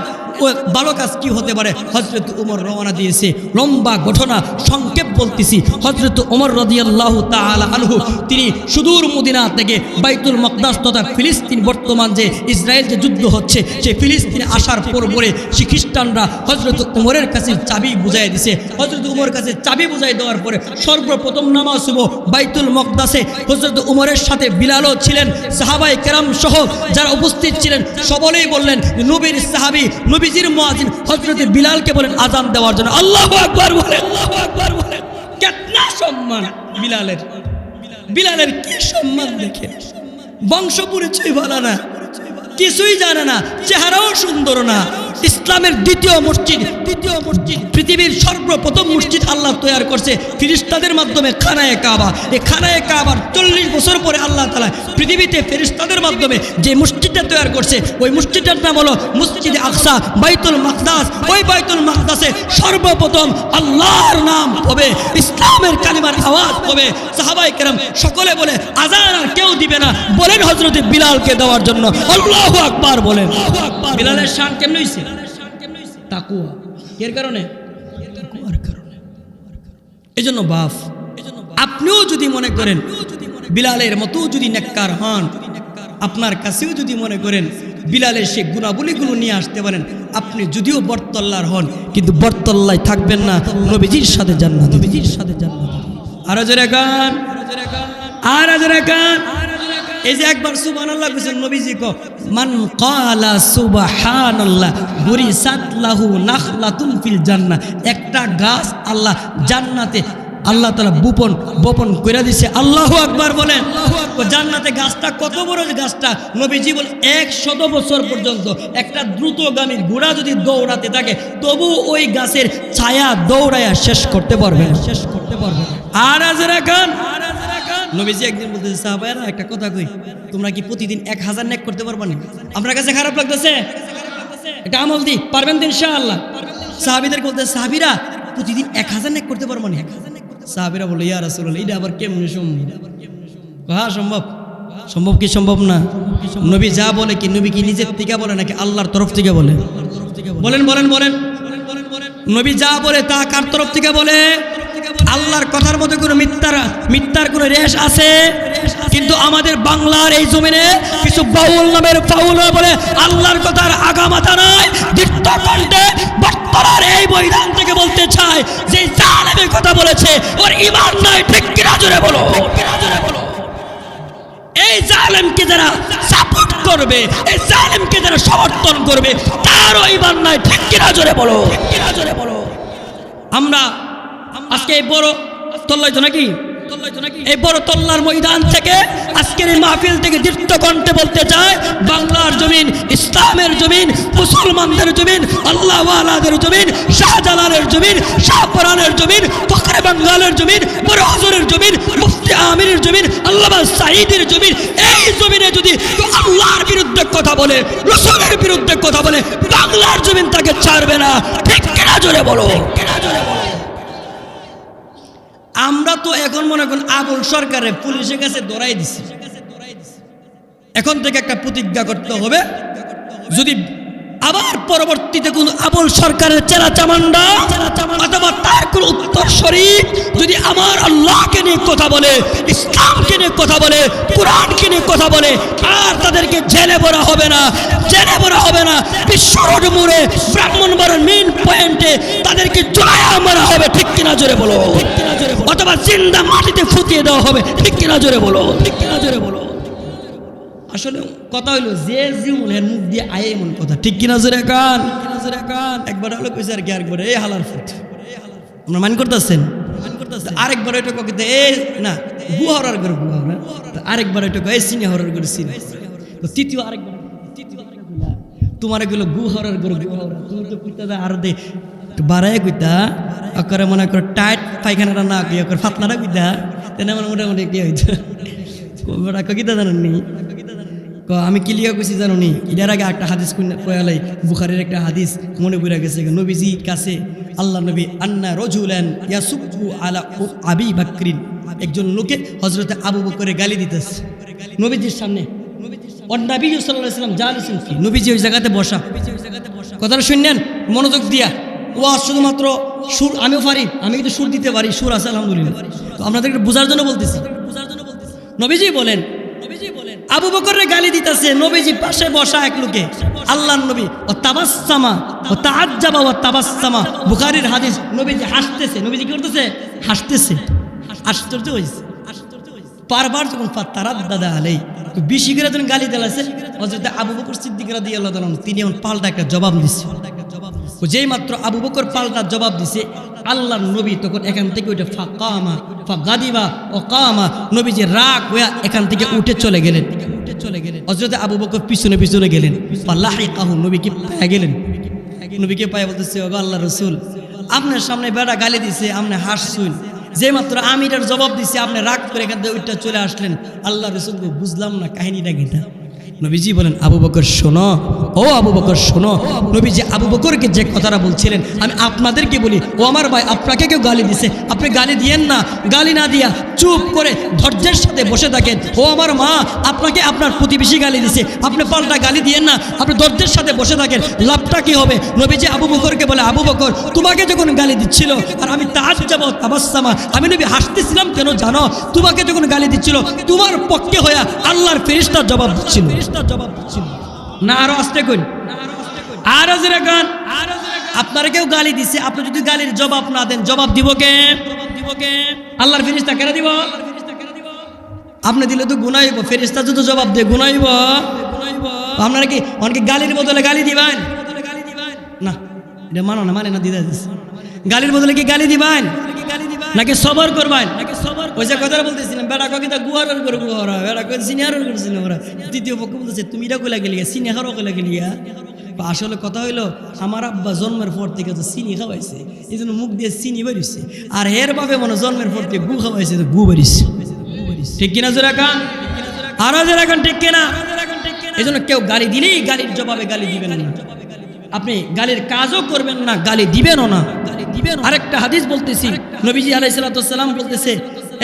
ভালো কাজ কি হতে পারে? হযরত উমর রওনা দিয়েছে। লম্বা ঘটনা সংক্ষেপ বলতেছি। হযরত উমর রাদিয়াল্লাহু তাআলা আনহু তিনি সুদূর মদিনা থেকে বাইতুল মাকদাস তথা ফিলিস্তিন, বর্তমান যে ইসরায়েল যে যুদ্ধ হচ্ছে, সেই ফিলিস্তিনে আসার পরে সে খ্রিস্টানরা হযরত উমরের কাছে চাবি বুঝাই দিছে। হযরত উমরের কাছে চাবি বুঝাই দেওয়ার পরে সর্বপ্রথম নামাজ হলো বাইতুল মাকদাসে। হযরত উমরের সাথে বিলালও ছিলেন, সাহাবায়ে কেরাম সহ যারা উপস্থিত ছিলেন সকলেই বললেন, নবীর সাহাবী নবীজির মুয়াজ্জিন হযরত বিলালকে বলেন আযান দেওয়ার জন্য। আল্লাহু আকবার বলেন, আল্লাহু আকবার বলেন। কেতনা সম্মান বিলালের, বিলালের কি সম্মান দেখে। বংশ পরিচয় ভালো না, কিছুই জানে না, চেহারাও সুন্দর না, ইসলামের দ্বিতীয় মসজিদ পৃথিবীর সর্বপ্রথম মসজিদ আল্লাহ তৈরি করছে ফেরেশতাদের মাধ্যমে খানায়ে কাবা। এই খানায়ে কাবার 40 বছর পরে আল্লাহ তাআলা পৃথিবীতে ফেরেশতাদের মাধ্যমে যে মসজিদটা তৈরি করছে ওই মসজিদটার নাম হলো মসজিদে আকসা, বাইতুল মাকদাস। ওই বাইতুল মাকদাসে সর্বপ্রথম আল্লাহর নাম হবে, ইসলামের কালিমার আওয়াজ হবে। সাহাবায়ে কেরাম সকলে বলে আযান আর কেউ দিবে না, বলেন হযরত বিলালকে দেওয়ার জন্য। আল্লাহু আকবার বলেন। বিলালের শান কেমন হইছে? তাকওয়া। এর কারণে তাকওয়ার কারণে। এজন্য বাপ, আপনিও যদি মনে করেন বিলালের মতো যদি নেককার হন, আপনার কাছেও যদি মনে করেন বিলালের সে গুণাবলীগুলো নিয়ে আসতে পারেন, আপনি যদিও বরতল্লার হন কিন্তু বরতল্লায় থাকবেন না, নবীজির সাথে জান্নাত, নবীজির সাথে জান্নাত। আরো জোরে গান, আর জোরে গান। এই যে একবার সুবহানাল্লাহ কইছেন নবীজি কো, মান ক্বালা সুবহানাল্লাহ বুরিসাত লাহু নাখলাতুন ফিল জান্নাহ। একটা গাছ আল্লাহ জান্নাতে আল্লাহ তাআলা বপন করে দিছে। আল্লাহু আকবার বলেন। জান্নাতে গাছটা কত বড় গাছটা? নবীজি বলেন 100 বছর পর্যন্ত একটা দ্রুতগামী ঘোড়া যদি দৌড়াতে থাকে তবু ওই গাছের ছায়া দৌড়ায়া শেষ করতে পারবে না, শেষ করতে পারবে না। আর আজরা খান নবীজি একদিন বলতেছে, সাহাবায়েরা একটা কথা কই, তোমরা কি প্রতিদিন 1000 নেক করতে পারবে না? আপনার কাছে খারাপ লাগতেছে? এটা আমল দি পারবেন তো ইনশাআল্লাহ। সাহাবীদের বলতে, সাহাবীরা প্রতিদিন 1000 নেক করতে পারবে না? সাহাবীরা বলে, ইয়া রাসূলুল্লাহ এটা আবার কেমনে সম্ভব? হ্যাঁ সম্ভব। সম্ভব কি সম্ভব না? নবী যা বলে কি নবী কি নিজের থেকে বলে নাকি আল্লাহর তরফ থেকে বলে? বলেন বলেন বলেন। নবী যা বলে তা কার তরফ থেকে বলে? আল্লাহর কথার মধ্যে কোনো মিথ্যার কোনো রেশ আছে? কিন্তু আমাদের বাংলার এই জমিনে কিছু বাউল নামের ফাউল বলে আল্লাহর কথার আগামাথা নাই, দীপ্ত কণ্ঠে বর্তমানের এই ময়দান থেকে বলতে চায় যে জালেমের কথা বলেছে ওর ঈমান নাই, ঠিক কিনা জোরে বলো। এই জালেমকে যারা সাপোর্ট করবে, এই জালেমকে যারা সমর্থন করবে তারও ঈমান নাই, ঠিক কিনা জোরে বলো, ঠিক কিনা জোরে বলো। আমরা আজকে এই বড় তল্লাইতো নাকি, এই বড় তল্লার ময়দান থেকে আজকের এই মাহফিল থেকে দীপ্ত কণ্ঠে বলতে চায়, বাংলার জমিন, ইসলামের জমিন, মুসলমানদের জমিন, আল্লাহ ওয়ালাদের জমিন, শাহজালালের জমিন, শাহপরানের জমিন, ফখরে বাঙ্গালের জমিন, বড় হুজুরের জমিন, মুফতি আমিরের জমিন, আল্লামা সাঈদীর জমিন। এই জমিনে যদি আল্লাহর বিরুদ্ধে কথা বলে, রাসূলের বিরুদ্ধে কথা বলে, বাংলার জমিন তাকে ছাড়বে না, ঠিক কিনা জোরে বলো, ঠিক কিনা জোরে বলো। আমরা তো এখন মনে করেন আবুল সরকারের পুলিশের কাছে ধরাই দিছি। এখন থেকে একটা প্রতিজ্ঞা করতে হবে, যদি আবার পরবর্তীতে কোন আবুল সরকারের চেলা চামান্ডা অথবা তার কোন উত্তরসূরি যদি আমার আল্লাহকে নিয়ে কথা বলে, ইসলামকে নিয়ে কথা বলে, কোরআনকে নিয়ে কথা বলে, আর তাদেরকে জেলে ভরা হবে না, জেলে ভরা হবে না, বিশ্ব রোড মোড়ে ব্রাহ্মণবাড়িয়ার মেইন পয়েন্টে তাদেরকে জড়ায়া মারা হবে, ঠিক কিনা জোরে বলো, অথবা জিন্দা মাটিতে ফুটিয়ে দেওয়া হবে, ঠিক কিনা জোরে বলো, ঠিক কিনা জোরে বলো। আসলে কথা হইলো যে জীবনের মুখ দিয়ে আয়ে এমন কথা, ঠিক কিনা জোরে কান, একবার হলো কইছে আর কি, আরেকবার এই হালার ফুট আমরা মান করতেছেন, আরেকবার ওইটা কইতে এই না গুহারার করে গুহারা, আরেকবার ওইটা কই সিনে হরার করে সিনে, তো তৃতীয় আরেকবার তোমার এগুলো গুহারার করে গুহারা, তুমি তো কইতা আর দে বাড়ায় কইতা আকারে মনে করে টাইট পায়খানাটা না কই আকার ফাতনাটা কইতা তেনে আমার মোটামুটি কি হইতো কোবরা কইতা জানেননি। আমি ক্লিয়ার কইছি জানো নি, এটার আগে একটা হাদিস কয়ালাই, বুখারীর একটা হাদিস মনে পড়ে গেছে। নবীজির কাছে আল্লাহ নবী আন্না রাজুলান ইয়াসুবু আলা আবি বকরিন, একজন লোকে হযরতে আবু বকরের গালি দিতেছে নবীজির সামনে। ওর নবী সাল্লাল্লাহু আলাইহি ওয়াসাল্লাম জালিসুন ফি, নবীজি ওই জায়গাতে বসা। কথাটা শুনলেন মনোযোগ দিয়া, ওয়াজ শুধুমাত্র সুর আমিও পারি, আমি কিন্তু সুর দিতে পারি, সুর আছে আলহামদুলিল্লাহ। তো আপনাদেরকে বোঝার জন্য বলতেছি। নবীজি বলেন আবু বকরের গালি দিতেছে, নবীজি পাশে বসা এক লোকে আল্লাহর নবী ও তাবাসসামা ও তাআজ্জাবা ও তাবাসসামা, বুখারীর হাদিস। নবীজি হাসতেছে, নবীজি কি করতেছে? হাসতেছে। আশ্চর্য হইছে বারবার যখন ফাতারাদ্দাদা আলাই বেশি করে যখন গালি দিলাছে হযরত আবু বকর সিদ্দিক রাদিয়াল্লাহু তাআলা তিনি এমন পাল্টা একটা জবাব দিছে। যেই মাত্র আবু বকর পাল্টা জবাব দিছে, আল্লাহর নবী তখন এখান থেকে উঠে ফাকামা ফাগাদিবা ও কামা, নবীজি রাগ হয়ে এখান থেকে উঠে চলে গেলেন। হযরত আবু বকর পিছনে পিছনে গেলেন, ফালাহিকাহু, নবী কি পেয়ে গেলেন। নবীকে পায়ে বলতেছে ওগো আল্লাহ রসুল, আপনার সামনে বেটা গালি দিছে, আপনি হাসছুন, যে মাত্র আমি এটার জবাব দিছি আপনি রাগ করে এখান থেকে ওইটা চলে আসলেন। আল্লাহ রসুলকে বুঝলাম না কাহিনীটা কিটা। নবীজি বলেন আবু বকর শোনো, ও আবু বকর শোনো। নবীজি আবু বকরকে যে কথাটা বলছিলেন আমি আপনাদেরকে বলি, ও আমার ভাই, আপনাকে কেউ গালি দিছে, আপনি গালি দিয়েন না, গালি না দিয়া চুপ করে ধৈর্যের সাথে বসে থাকেন। ও আমার মা, আপনাকে আপনার প্রতিবেশী গালি দিছে, আপনি পাল্টা গালি দিয়েন না, আপনি ধৈর্যের সাথে বসে থাকেন, লাভটা কি হবে? নবীজি আবু বকরকে বলে, আবু বকর তোমাকে যখন গালি দিচ্ছিল আর আমি তাজ্জাবাত আবাসসামা, আমি নবী হাসতেছিলাম কেন জানো? তোমাকে যখন গালি দিচ্ছিল তোমার পক্ষে হইয়া আল্লাহর ফেরেশতা জবাব দিচ্ছিল। না আরো আস্তে কই, আরো জোরে গান। আপনারা কেউ গালি দিছে, আপনি যদি গালির জবাব না দেন, জবাব দিব কে? আল্লাহর ফেরেশতা কেন দিব? আপনি দিলে তো গুনাইব, ফেরেশতা যদি জবাব দেয় গুনাইব। আপনারা কি অনেকে গালির বদলে গালি দিবেন? না, এটা মানো না, মানে না দিদা দিচ্ছে। গালির বদলে কি গালি দিবেন নাকি সবর করবেন? ওই যে কথাটা বলতেছিলাম, বেড়া কবিতা গুহারের করে গুহারা, বেড়া কই সিনিয়রের করে সিনিয়রা। দ্বিতীয় পক্ষ বলতেছে তুমি এটা কইলা গেলিয়া, সিনিয়রও কইলা গেলিয়া। আসলে কথা হইলো আমার আব্বা জন্মের পর থেকে তো চিনি খাওয়াইছে, এই জন্য মুখ দিয়ে চিনি বেরিয়েছে, আর এর ভাবে মনে জন্মের পর থেকে গু খাওয়াইছে, তো গু বেরিয়েছে। ঠিক কিনা জোরে কান, আরো জোরে কান, ঠিক কিনা? এই জন্য কেউ গালি দিলেই গালির জবাবে গালি দিবেন না, আপনি গালির কাজও করবেন না, গালি দিবেনও না। আরেকটা হাদিস বলতেছি, নবীজি আলাইহিস সালাম বলতেছে,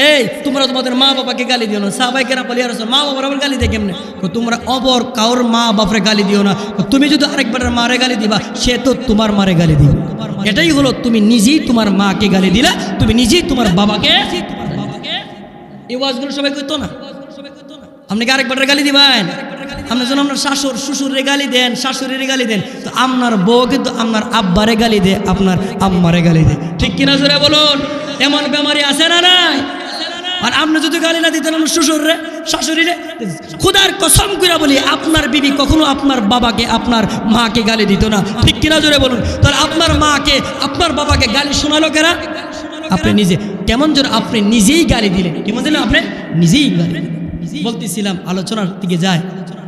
এই তোমরা তোমাদের মা বাবাকে গালি দিও না। সাহাবায়ে কেরাম বলে, ইয়া রাসূল, মা বাবার আবার গালি দেয় কেমনে? তোমরা অবর কাউর মা বাপরে গালি দিও না। তুমি যদি আরেকবারের মারে গালি দিবা, সে তো তোমার মারে গালি দিবে। এটাই হলো, তুমি নিজেই তোমার মাকে গালি দিলা, তুমি নিজেই তোমার বাবাকে। এই ওয়াজগুলো সবাই কইতো না, আপনি কি আরেকবারের গালি দিবেন? আপনি যখন আপনার শাশুর শ্বশুরে গালি দেন, শাশুড়ির গালি দেন, তো আপনার বউ কিন্তু আপনার আব্বারে গালি দেয়, আপনার আম্মারে গালি দেয়। ঠিক কিনা জোরে বলুন? এমন বেমারি আছে না নাই? আর আপনি যদি গালি না দিতেন আপনার শ্বশুরে শাশুড়িরে, খোদার কসম করে বলি আপনার বিবি কখনো আপনার বাবাকে আপনার মাকে গালি দিত না। ঠিক কিনা জোরে বলুন? তাহলে আপনার মাকে আপনার বাবাকে গালি শোনালো কেনা? আপনি নিজে। কেমন যেন আপনি নিজেই গালি দিলেন, কেমন যেন আপনি নিজেই গালি। বলতেছিলাম আলোচনার দিকে যায়,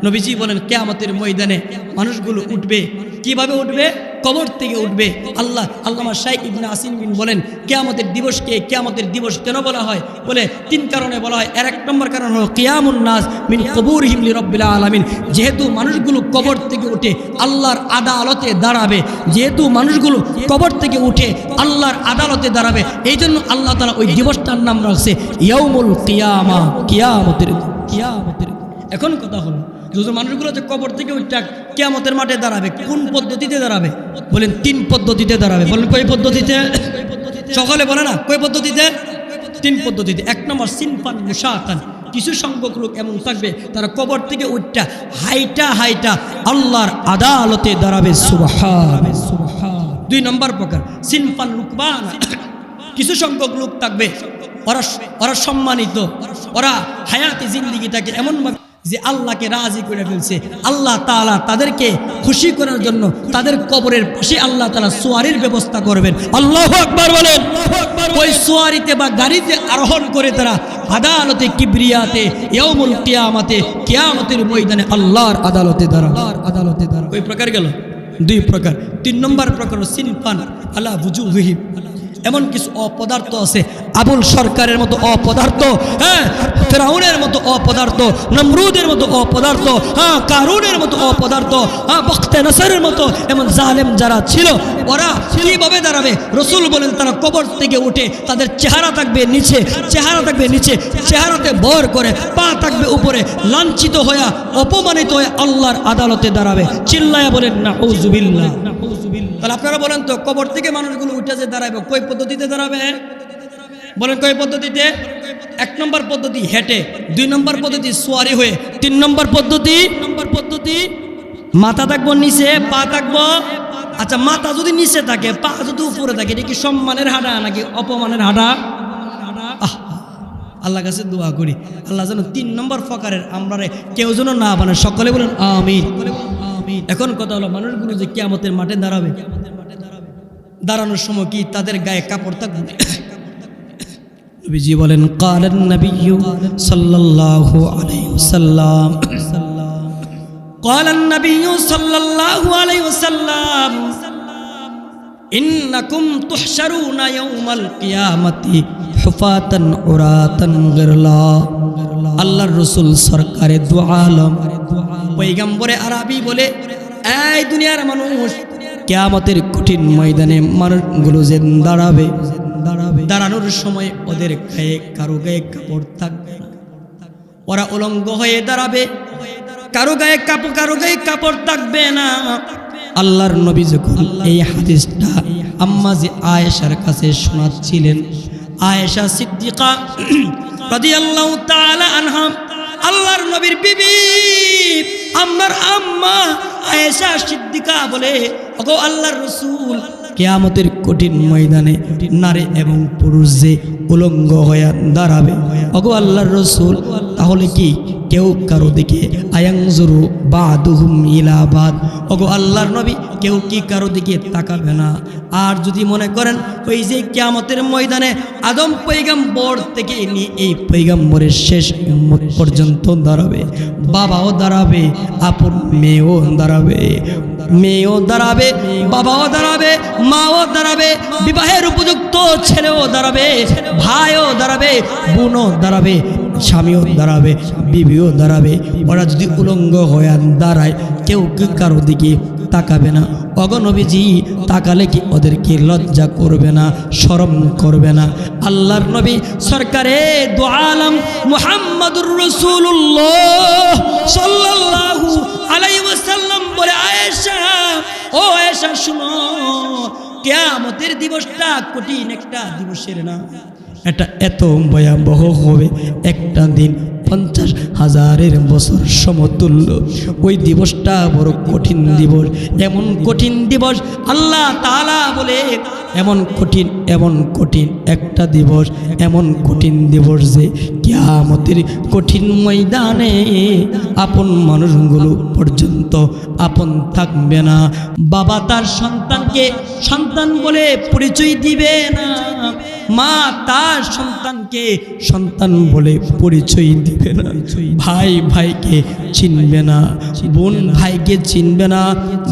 নবীজি বলেন কিয়ামতের ময়দানে মানুষগুলো উঠবে। কিভাবে উঠবে? কবর থেকে উঠবে। আল্লামা শাইখ ইবনে আসিমিন বলেন কিয়ামতের দিবসকে কিয়ামতের দিবস কেন বলা হয়? বলে 3 কারণে বলা হয়। এর 1 নম্বর কারণ হলো কিয়ামুন নাস মিন কুবুরিহিম লিরাব্বিল আলামিন। যেহেতু মানুষগুলো কবর থেকে উঠে আল্লাহর আদালতে দাঁড়াবে, যেহেতু মানুষগুলো কবর থেকে উঠে আল্লাহর আদালতে দাঁড়াবে, এই জন্য আল্লাহ তাআলা ওই দিবসটার নাম রাখছে ইয়াউমুল কিয়ামা, কিয়ামতের। এখন কথা হলো, যদি মানুষগুলো যে কবর থেকে উঠে কিয়ামতের মাঠে দাঁড়াবে, কোন পদ্ধতিতে দাঁড়াবে? বলেন 3 পদ্ধতিতে দাঁড়াবে। বলেন কই পদ্ধতিতে? সকলে বলে না কই পদ্ধতিতে? 3 পদ্ধতিতে। 1 নম্বর সিনফান মুশাতান, কিছু সংখ্যক লোক এমন থাকবে তারা কবর থেকে উঠটা হাইটা আল্লাহর আদালতে দাঁড়াবে। সুবহান। 2 নম্বর প্রকার সিনফান রুকবান, কিছু সংখ্যক লোক থাকবে ওরা সম্মানিত, ওরা হায়াতি জিন্দেগিটাকে এমনভাবে যে আল্লাহকে রাজি করে ফেলছে। আল্লাহ তাআলা তাদেরকে খুশি করার জন্য তাদের কবরের পাশে আল্লাহ তাআলা সোয়ারির ব্যবস্থা করবেন। আল্লাহু আকবার বলেন। ওই সোয়ারিতে বা গাড়িতে আরোহণ করে তারা আদালতে কিবরিয়াতে ইয়াউমুল কিয়ামাতে, কিয়ামতের ময়দানে আল্লাহর আদালতে দাঁড়াবে। ওই প্রকার গেল 2 প্রকার। 3 নম্বর প্রকার সিনফান আলা বুজুহিম, এমন কিছু অপদার্থ আছে আবুল সরকারের মতো অপদার্থ, হ্যাঁ, ফেরাউনের মতো অপদার্থ, নমরুদের মতো অপদার্থ, হ্যাঁ, কারুনের মতো অপদার্থ, হ্যাঁ, বখতে নসরের মতো এমন জালেম যারা ছিল, ওরা কিভাবে দাঁড়াবে? রসুল বলেন তারা কবর থেকে উঠে তাদের চেহারা থাকবে নিচে, চেহারাতে ভর করে, পা থাকবে উপরে, লাঞ্ছিত হয়ে অপমানিত হয়ে আল্লাহর আদালতে দাঁড়াবে। চিল্লায়া বলেন নাউযুবিল্লাহ। তাহলে আপনারা বলেন তো কবর থেকে মানুষগুলো উঠে যে দাঁড়াবে, কই পদ্ধতিতে দাঁড়াবে? বলেন কই পদ্ধতিতে? 1 নম্বর পদ্ধতি হেঁটে, 2 নম্বর পদ্ধতি সোয়ারি হয়ে, 3 নম্বর পদ্ধতি মাথা থাকবো নিচে, পা থাকবো। আচ্ছা, মাথা যদি নিচে থাকে, পা যদি উপরে থাকে, এটা কি সম্মানের হাঁটা নাকি অপমানের হাঁটা? আল্লাহ কাছে দোয়া করি আল্লাহ যেন 3 নম্বর প্রকারের আমরা কেউ যেন না বানায়। সকলে বলেন আমিন। এখন কথা হলো, মানুষগুলো যে কিয়ামতের মাঠে দাঁড়াবে, দাঁড়ানোর সময় কি তাদের গায়ে কাপড় থাকবে? নবীজি বলেন ক্বালান নাবিয়্যু সাল্লাল্লাহু আলাইহি ওয়াসাল্লাম, ক্বালান নাবিয়্যু সাল্লাল্লাহু আলাইহি ওয়াসাল্লাম, ইন্নাকুম তুহশারুনা ইয়াউমাল কিয়ামাতি হুফাতান উরাতান গিরলা। আল্লাহর রাসূল সরকারে দু আলম পয়গম্বরে আরবি বলে, এই দুনিয়ার মানুষ, কিয়ামতের কঠিন ময়দানে মানুষগুলো যে দাঁড়াবে, দাঁড়ানোর সময় ওদের গায়ে কারো গায়ে কাপড় থাকবে না, ওরা উলঙ্গ হয়ে দাঁড়াবে, কারো গায়ে কাপড় থাকবে না। আল্লাহর নবী যখন এই হাদিসটা আম্মা যে আয়েশার কাছে শোনাচ্ছিলেন, আয়েশা সিদ্দিকা রাদিয়াল্লাহু তাআলা আনহা, আল্লাহর নবীর বিবি, আমার আম্মা আয়েশা সিদ্দিকা বলে, ওগো আল্লাহর রাসূল, কিয়ামতের কঠিন ময়দানে নারী এবং পুরুষ যে উলঙ্গ হয়ে দাঁড়াবে, ওগো আল্লাহর রাসূল, তাহলে কি কেউ কারো দিকে আয়াংজুরু বাদুহুম ইলা বাদ, ওগো আল্লাহর নবী, কেউ কি কারো দিকে তাকাবে না? আর যদি মনে করেন ওই যে কিয়ামতের ময়দানে আদম পয়গম্বর থেকে নিয়ে এই পয়গম্বরের শেষ উম্মত পর্যন্ত দাঁড়াবে, বাবাও দাঁড়াবে, আপন মেয়েও দাঁড়াবে, বাবাও দাঁড়াবে, মাও দাঁড়াবে, বিবাহের উপযুক্ত ছেলেও দাঁড়াবে, ভাইও দাঁড়াবে, বোনও দাঁড়াবে, স্বামীও দাঁড়াবে, বিবিও দাঁড়াবে। ওরা যদি উলঙ্গ হয়ে দাঁড়ায়, কেউ কি কারো দিকে তাকাবে না? ওগো নবীজি, তাকালে কি ওদেরকে লজ্জা করবে না, শরম করবে না? আল্লাহর নবী সরকারে দু আলম মুহাম্মাদুর রাসূলুল্লাহ সাল্লাল্লাহু আলাইহি ওয়াসাল্লাম বলে, আয়েশা, ও আয়েশা শুনো, কিয়ামতের দিবসটা কঠিন একটা দিবসের না, এটা এত ভয়াবহ হবে, একটা দিন 50,000 বছর সমতুল্য। ওই দিবসটা বড় কঠিন দিবস, এমন কঠিন দিবস আল্লাহ তাআলা বলে, এমন কঠিন একটা দিবস, এমন কঠিন দিবস যে কিয়ামতের কঠিন ময়দানে আপন মানুষগুলো পর্যন্ত আপন থাকবে না। বাবা তার সন্তানকে সন্তান বলে পরিচয় দিবে না, মা তার সন্তানকে সন্তান বলে পরিচয় দিবে না, ভাই ভাইকে চিনবে না, বোন ভাইকে চিনবে না,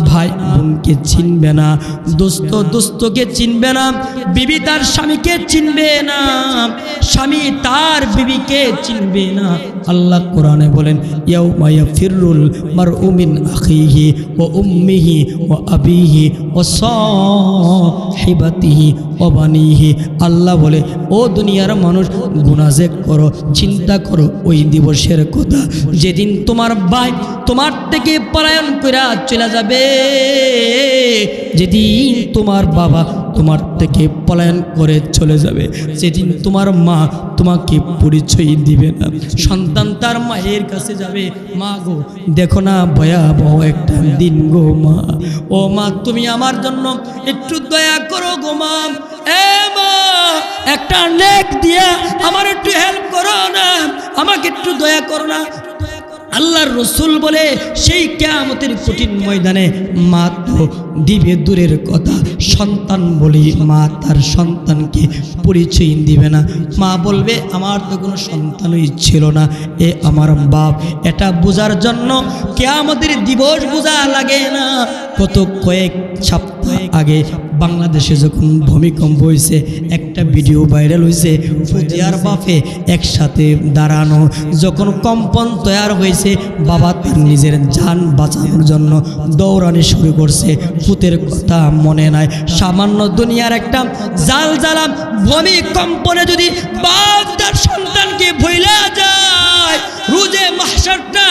ভাই বোনকে চিনবে না, দোস্ত দোস্তকে চিনবে না, বিবি তার স্বামীকে চিনবে না, স্বামী তার বিবিকে চিনবে না। আল্লাহ কোরআনে বলেন, ইয়াউমা ইয়াফিরুল মারউ মিন আখিহি ওয়া উম্মিহি ওয়া আবিহি ওয়া সাহিবাতিহি ওয়া বানিহি। আল্লাহ বলে, ও দুনিয়ার মানুষ, গুনাহ যে করো, চিন্তা করো ওই দিবসের কথা, যেদিন তোমার ভাই তোমার থেকে পলায়ন করে চলে যাবে, যেদিন তোমার বাবা তোমার থেকে পলায়ন করে চলে যাবে, সেদিন তোমার মা তোমাকে পরিচয় দিবে না। সন্তান তার মায়ের কাছে যাবে, মা গো দেখো না ভয়াবহ একটা দিন গো মা, ও মা তুমি আমার জন্য একটু দয়া করো গো মা, এ মা একটা নেক দিয়া আমার একটু হেল্প করো না, আমাকে একটু দয়া করো না। আল্লাহর রাসূল বলে, সেই কিয়ামতের কঠিন ময়দানে মা তো দিবে দূরের কথা, সন্তান বলি মা তার সন্তানকে পরিচয় দিবে না। মা বলবে, আমার তো কোনো সন্তানই ছিল না, এ আমার বাপ। এটা বোঝার জন্য কিয়ামতের দিবস বোঝা লাগে না। কত কয়েক সপ্তাহ আগে বাংলাদেশে যখন ভূমিকম্প হয়েছে, একটা ভিডিও ভাইরাল হয়েছে, ফুজিয়ার বাপে একসাথে দাঁড়ানো, যখন কম্পন তৈরি হয়েছে, বাবা তার নিজের জান বাঁচানোর জন্য দৌড়ানি শুরু করছে, পুতের কথা মনে নাই। সামান্য দুনিয়ার একটা জাল জ্বালাম ভূমিকম্পনে যদি বাপ তার সন্তানকে ভুলে যায়, রোজে মাহশারটা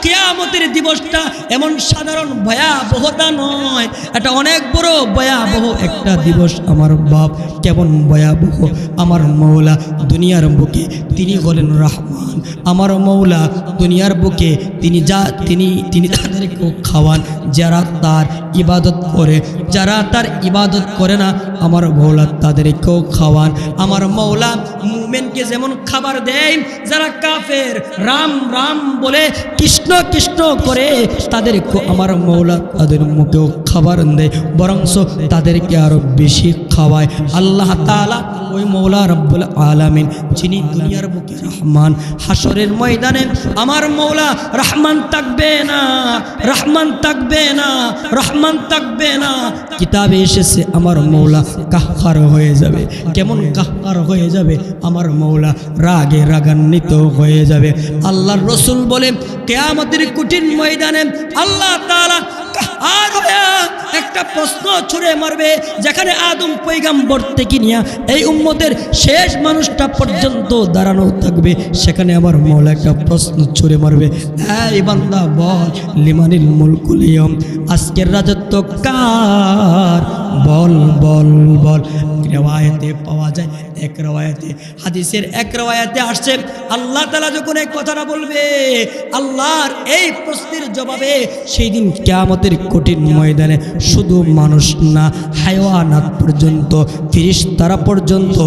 কিয়ামতের দিবসটা এমন সাধারণ ভয়াবহতা নয়, এটা অনেক বড় ভয়াবহ একটা দিবস। আমার বাপ কেমন ভয়াবহ, আমার মৌলা দুনিয়ার বুকে তিনি হলেন রহমান, আমার মৌলা দুনিয়ার বুকে তিনি তিনি তাদেরকেও খাওয়ান যারা তার ইবাদত করে, যারা তার ইবাদত করে না আমার মৌলা তাদেরকেও খাওয়ান। আমার মৌলা মুমিনকে যেমন খাবার দেয়, যারা কাফের রাম রাম বলে কৃষ্ণ কৃষ্ণ করে, তাদেরকে আমার মৌলা তাদের মুখেও খাবার দেয়, বরং তাদেরকে আরো বেশি খাওয়ায়। আল্লাহ তাআলা ওই মৌলা রব্বুল আলামিন যিনি দুনিয়ার বুকে রহমান, হাসরের ময়দানে আমার মৌলা রহমান থাকবে না, রহমান থাকবে না, রহমান থাকবে না। কিতাবে এসেছে আমার মৌলা কাহ্হার হয়ে যাবে। কেমন কাহ্হার হয়ে যাবে? আমার মৌলা রাগে রাগান্বিত হয়ে যাবে। আল্লাহর রাসূল বলে কিয়ামতের কঠিন ময়দানে আল্লাহ তাআলা কাহ্হার হয়ে একটা প্রশ্ন ছুড়ে মারবে, যেখানে আদম পয়গম্বর থেকে নিয়ে এই উম্মতের শেষ মানুষটা পর্যন্ত দাঁড়ানো থাকবে। সেখানে আমার মৌলা একটা প্রশ্ন ছুড়ে মারবে, এই বান্দা বল লিমানিল মুলকুল ইয়াম, আজকের রাজত্ব কার? বল বল বল। রিওয়ায়াতে পাওয়া যায়, এক রিওয়ায়াতে হাদিসের এক রিওয়ায়াতে আসছে আল্লাহ তাআলা যখন এই কথাটা বলবে, আল্লাহর এই প্রশ্নের জবাবে সেই দিন কিয়ামতের কঠিন ময়দানে শুধু মানুষ না, হায়াওয়ানাত পর্যন্ত, ফেরেশতারা পর্যন্ত,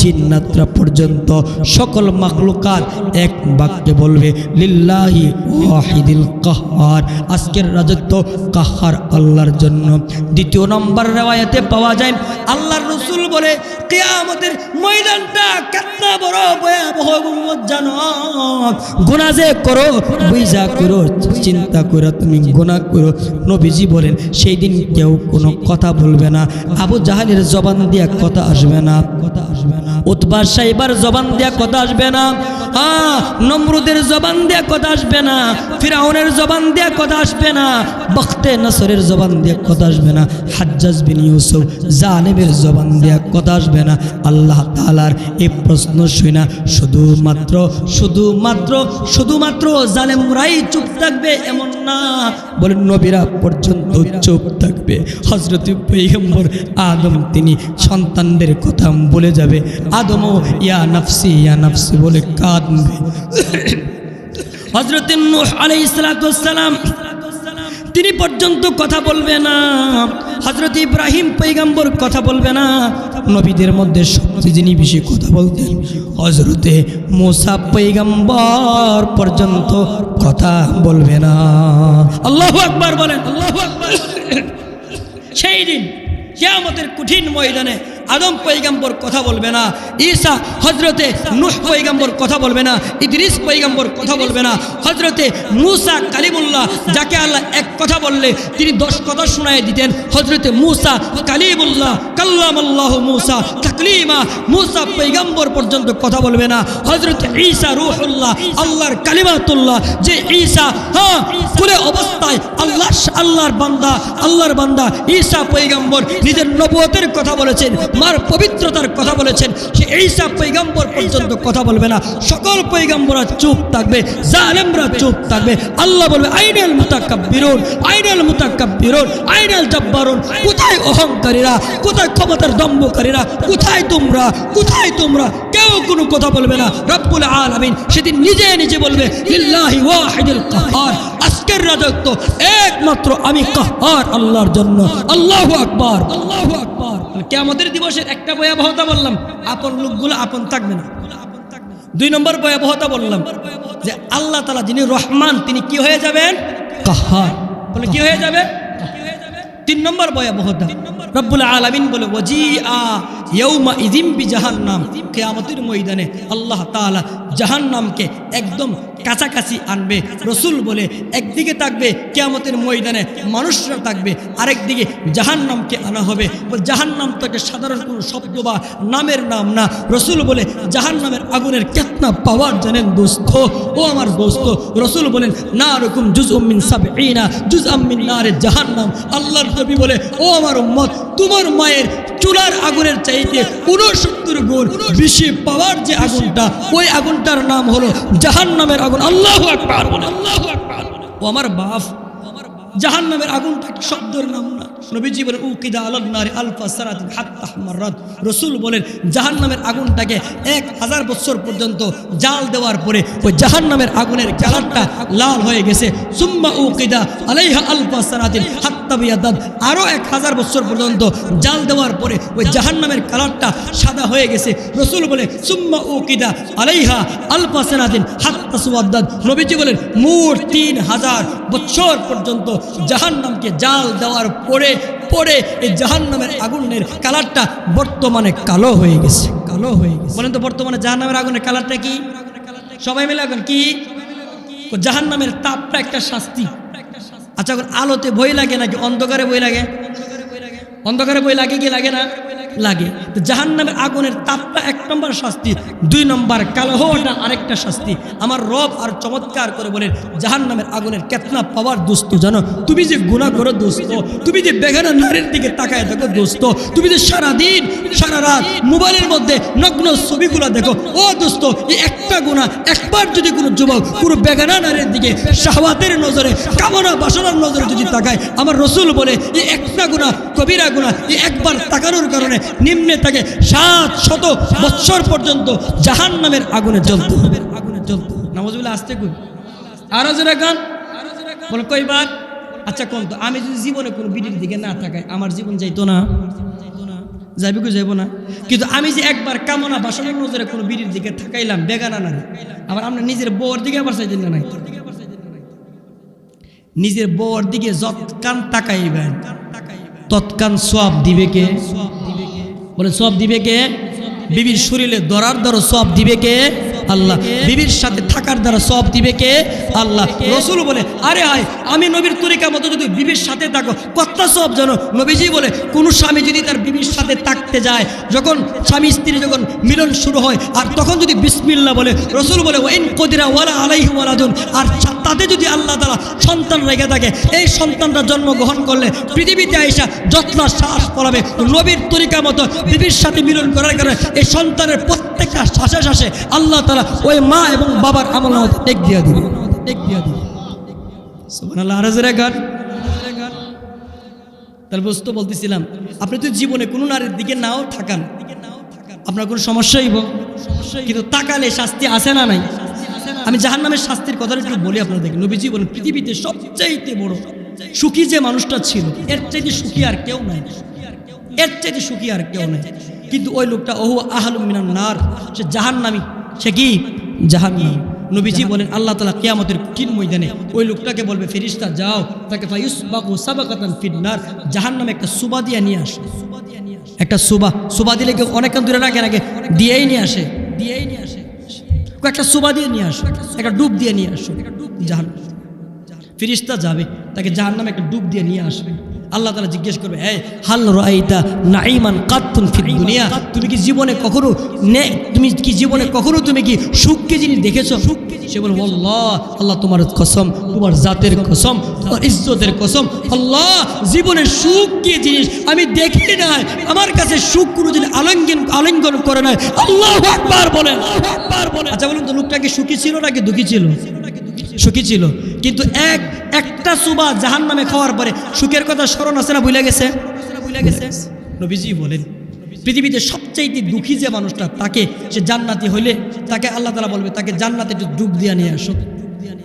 জিন্নাতরা পর্যন্ত, সকল মাখলুকাত এক বাক্যে বলবে লিল্লাহি ওয়াহিদিল কাহ্হার, আজকের রাজত্ব কাহ্হার আল্লাহর জন্য। দ্বিতীয় নম্বর রিওয়ায়াতে পাওয়া যায় আল্লাহর রাসূল বলে কিয়ামতের ময়দানটা কতটা বড় ভয়াবহ জানো? গুনাহ যে করো, বুঝা করো, চিন্তা করো, তুমি গুনাহ করো। নবীজি বলেন সেই দিন কেউ কোনো কথা বলবে না। আবু জাহালের জবান দিয়া কথা আসবে না, কথা আসবে না। উতবা সাইবার জবান দিয়া কথা আসবে না। নমরুদের জবান দিয়া কথা আসবে না। ফিরাউনের জবান দিয়া কথা আসবে না। বখতে নসরের জবান দিয়া কথা আসবে না। হাজ্জাজ বিন ইউসুফ জালেমের জবান দিয়া কথা আসবে না। আল্লাহ তাআলার এই প্রশ্ন শুনা শুধুমাত্র শুধুমাত্র শুধুমাত্র জালেমরাই চুপ থাকবে এমন না, বলেন নবীরা পর্যন্ত চুপ থাকবে। হযরত পয়গম্বর আদম তিনি সন্তানদের কথা বলে যাবে, আদমও ইয়া নাফসি বলে কাঁদবে। হযরত নূহ আলাইহিস সালাতু ওয়াস সালাম তিনি পর্যন্ত কথা বলবে না। হযরত ইব্রাহিম পয়গম্বর কথা বলবে না। নবীদের মধ্যে সবচেয়ে যিনি বেশি কথা বলতেন হযরত মূসা পয়গম্বর পর্যন্ত কথা বলবে না। আল্লাহু আকবার বলেন, আল্লাহু আকবার। সেই দিন কিয়ামতের কঠিন ময়দানে আদম পয়গম্বর কথা বলবে না, ঈসা হযরতে নূহ পয়গম্বর কথা বলবে না, ইদ্রিস পয়গম্বর কথা বলবে না, হযরতে মূসা কালিমুল্লাহ যাকে আল্লাহ এক কথা বললে তিনি 10 কথা শোনায় দিতেন, হযরতে মূসা কালিমুল্লাহ কাল্লামাল্লাহু মূসা তাকলিমা, মূসা পয়গম্বর পর্যন্ত কথা বলবে না। হযরতে ঈসা রূহুল্লাহ আল্লাহর কালিমাতুল্লাহ, যে ঈসা কুলে অবস্থায় আল্লাহর বান্দা ঈসা পয়গম্বর নিজের নবুয়তের কথা বলেছেন, মার পবিত্রতার কথা বলেছেন, সে ঈসা পয়গম্বর পর্যন্ত কথা বলবে না। সকল পয়গম্বররা চুপ থাকবে, জালেমরা চুপ থাকবে। আল্লাহ বলবে আইনাল মুতাকাব্বিরুন, আইনাল মুতাকাব্বিরুন, আইনাল জাব্বারুন, কোথায় অহংকারীরা, কোথায় ক্ষমতার দম্ভকারীরা, কোথায় তোমরা, কোথায় তোমরা? কেউ কোনো কথা বলবে না। রব্বুল আলামিন সেদিন নিজে নিজে বলবে লিল্লাহি ওয়াহিদুল কাহ্হার, আজকের রাজত্ব একমাত্র আমি কাহ্হার আল্লাহর জন্য। আল্লাহু আকবার, আল্লাহু আকবার। কিয়ামতের দিবসের একটা ভয়াবহতা বললাম, আপন লোকগুলো আপন থাকবে না। 2 নম্বর ভয়াবহতা বললাম যে আল্লাহ তাআলা যিনি রহমান তিনি কি হয়ে যাবেন? কাহ্হার। বলে কি হয়ে যাবে? 3 নম্বর ভয়াবহতা রব্বুল আলামিন বলে ওয়াজিআ ইয়াউমা ইযিম বিজাহান্নাম, কিয়ামতের ময়দানে আল্লাহ তাআলা জাহান্নামকে একদম কাছাকাছি আনবে। রাসূল বলে একদিকে থাকবে কিয়ামতের ময়দানে মানুষরা থাকবে, আরেকদিকে জাহান্নামকে আনা হবে। জাহান্নাম থেকে সাধারণ কোনো শব্দ বা নামের নাম না। রাসূল বলে জাহান্নামের আগুনের কেতনা পাওয়ার জানেন দোস্ত, ও আমার দোস্ত। রাসূল বলেন নারুকুম জুজউম মিন সাবঈনা জুজআম মিন নারে জাহান্নাম। আল্লাহর নবী বলে ও আমার উম্মত, তোমার মায়ের চুলার আগুনের চাইতে 69 গুণ বেশি পাওয়ার যে আগুনটা, ওই আগুনটার নাম হলো জাহান্নামের আগুন। আল্লাহু আকবার, আল্লাহু আকবার। ও আমার বাপ, জাহান্নামের আগুনটা কি শব্দের নাম না। নবীজি বলেন উকিদা আলান নারি আলফা সানাতিন হাত্তা হামারাত। রাসূল বলেন জাহান্নামের আগুনটাকে 1000 বছর পর্যন্ত জাল দেওয়ার পরে ওই জাহান্নামের আগুনের কালারটা লাল হয়ে গেছে। সুম্মা উকিদা আলাইহা আলফা সানাতিন হাত্তা বিয়াদাত, আরো 1000 বছর পর্যন্ত জাল দেওয়ার পরে ওই জাহান্নামের কালারটা সাদা হয়ে গেছে। রাসূল বলেন সুম্মা উকিদা আলাইহা আলফা সানাতিন হাত্তা সুওয়াদাত। নবীজি বলেন মোট 3000 বছর পর্যন্ত জাহান্নামকে জাল দেওয়ার পরে পড়ে এই জাহান্নামের আগুনের কালারটা বর্তমানে কালো হয়ে গেছে। বলেন তো বর্তমানে জাহান্নামের আগুনের কালারটা কি? সবাই মিলে এখন কি? জাহান্নামের তাপটা একটা শাস্তি। আচ্ছা, এখন আলোতে ভয় লাগে নাকি অন্ধকারে ভয় লাগে? অন্ধকারে ভয় লাগে কি লাগে না? লাগে। তো জাহান্নামের আগুনের তাপটা 1 নম্বর শাস্তি, 2 নম্বর কালো হওয়াটা আরেকটা শাস্তি। আমার রব আর চমৎকার করে বলেন জাহান্নামের আগুনের কেতনা পাওয়ার দোস্ত জানো? তুমি যে গুনাহ করো দোস্ত, তুমি যে বেগানা নারীর দিকে তাকায় দেখো দোস্ত, তুমি যে সারাদিন সারা রাত মোবাইলের মধ্যে নগ্ন ছবিগুলো দেখো, ও দোস্ত, এই একটা গুনাহ, একবার যদি কোনো যুবক কোনো বেগানা নারীর দিকে শাহওয়াতের নজরে, কামনা বাসনার নজরে যদি তাকায়, আমার রসুল বলে এই একটা গুনাহ, কবিরা গুনাহ, এই একবার তাকানোর কারণে নিম্নে থাকে 700 বৎসর পর্যন্ত জাহান্নামের আগুনে জ্বলতে হবে। নাউজুবিল্লাহ। আসতে কই আরো জোরে গান বলো কয়বার? আচ্ছা কোন তো, আমি যদি জীবনে কোনো বিড়ির দিকে না তাকাই আমার জীবন যাইতো না? যাইবে কি যাইব না? কিন্তু আমি যে একবার কামনা বাসনার নজরে কোনো বিড়ির দিকে তাকাইলাম, বেগানা না, আবার আমরা নিজের বউর দিকে আবার চাইতেন না নাই, নিজের বউর দিকে যৎকান তাকাইবেন তৎকান সওয়াব দিবে কে? বলে সওয়াব দিবে কে? বিবির শরীরে ধরার দ্বারা সওয়াব দিবে কে? আল্লাহ। বিবির সাথে থাকার দ্বারা সওয়াব দিবে কে? আল্লাহ। রসুল বলে আরে হায়, আমি নবীর তরিকা মতো যদি বিবির সাথে থাকো কত সওয়াব জানো? নবীজি বলে কোন স্বামী যদি তার বিবির সাথে থাকতে যায়, যখন স্বামী স্ত্রী যখন মিলন শুরু হয় আর তখন যদি বিসমিল্লাহ বলে, রসুল বলে ওয়াইন কদিরা ওয়ালা আলাইহি ওয়ালাদুন, আর তাতে যদি আল্লাহ তাআলা সন্তান রেখে থাকে, এই সন্তানটা জন্মগ্রহণ করলে পৃথিবীতে আইসা যতলা শ্বাস পড়াবে নবীর তরিকা মতো বিবির সাথে মিলন করার কারণে এই সন্তানের প্রত্যেকটা শ্বাসে শ্বাসে আল্লাহ তাআলা ওই মা এবং বাবার আমলনামা টেক দিয়ে দিবে। সুবহানাল্লাহ। আর জোরে গান। তাহলে বুঝতে বলতেছিলাম, আপনি তো জীবনে কোনো নারীর দিকে নাও থাকান, আপনার কোনো সমস্যাই কিন্তু তাকালে শাস্তি আসে না নাই? আমি জাহান্নামের শাস্তির কথাটা একটু বলি আপনাদেরকে। নবীজি বলেন পৃথিবীতে সবচাইতে বড় সুখী যে মানুষটা ছিল, এর চাইতে সুখী আর কেউ নাই, এর চাইতে সুখী আর কেউ নাই। কিন্তু ওই লোকটা ওহু আহলুম মিনান নার, সে জাহান্নামী। সে কি? জাহান্নামী। নবীজি বলেন আল্লাহ তাআলা কিয়ামতের কঠিন ময়দানে ওই লোকটাকে বলবে ফেরেশতা যাও তাকে ফায়ুসবাকু সাবাকাতান ফিন্নার, জাহান্নামে একটা সুবা দিয়ে নিয়ে আসে। একটা সুবা দিলে কেউ অনেকক্ষণ দূরে রাখে নাকি দিয়েই নিয়ে আসে, একটা সুবা দিয়ে নিয়ে আসো, একটা ডুব দিয়ে নিয়ে আসো জাহান্নাম। ফেরেশতা যাবে তাকে জাহান্নামে একটা ডুব দিয়ে নিয়ে আসবে। আল্লাহ তাআলা জিজ্ঞেস করবে, এই হাল রাআইতা নাঈমান কাতুন ফিদ দুনিয়া, তুমি কি জীবনে কখনো তুমি কি সুখকে জিনিস দেখেছো? সে বলে আল্লাহ, আল্লাহ তোমার কসম, তোমার জাতের কসম, তোমার ইজ্জতের কসম, আল্লাহ জীবনের সুখ কি জিনিস আমি দেখি নাই, আমার কাছে সুখ কোনোদিন আলিঙ্গন করে নাই। আল্লাহু আকবার বলেন। আচ্ছা বলুন তো, লোকটা কি সুখী ছিল নাকি দুঃখী ছিল? সুখী ছিল। কিন্তু একটা সুবা জাহান্নামে খাওয়ার পরে সুখের কথা স্মরণ আছে না ভুলে গেছে? নবীজি বলেন পৃথিবীতে সবচাইতে দুঃখী যে মানুষটা, তাকে সে জান্নাতি হইলে তাকে আল্লাহ তাআলা বলবে তাকে জান্নাতে একটু ডুব দিয়ে নিয়ে আসো।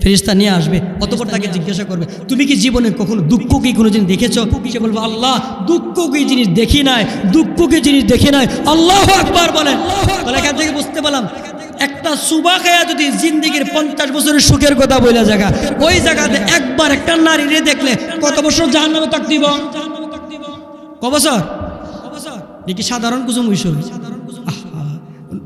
ফেরেশতা নিয়ে আসবে, অতঃপর তাকে জিজ্ঞাসা করবে তুমি কি জীবনে কখনো দুঃখ কি কোনো জিনিস দেখেছো? সে বলবে আল্লাহ দুঃখ কি জিনিস দেখি নাই, দুঃখ কি জিনিস দেখি নাই। আল্লাহু আকবার বলেন। তাহলে এখান থেকে বুঝতে পারলাম একটা সুবা খায়া যদি জিন্দেগির 50 বছরের সুখের কথা বইলা জায়গা, ওই জায়গাতে একবার একটা নারীরে দেখলে কত বছর জাহান্নামে থাকতে দিব? ক বছর? কি সাধারণ কিছু বিষয়?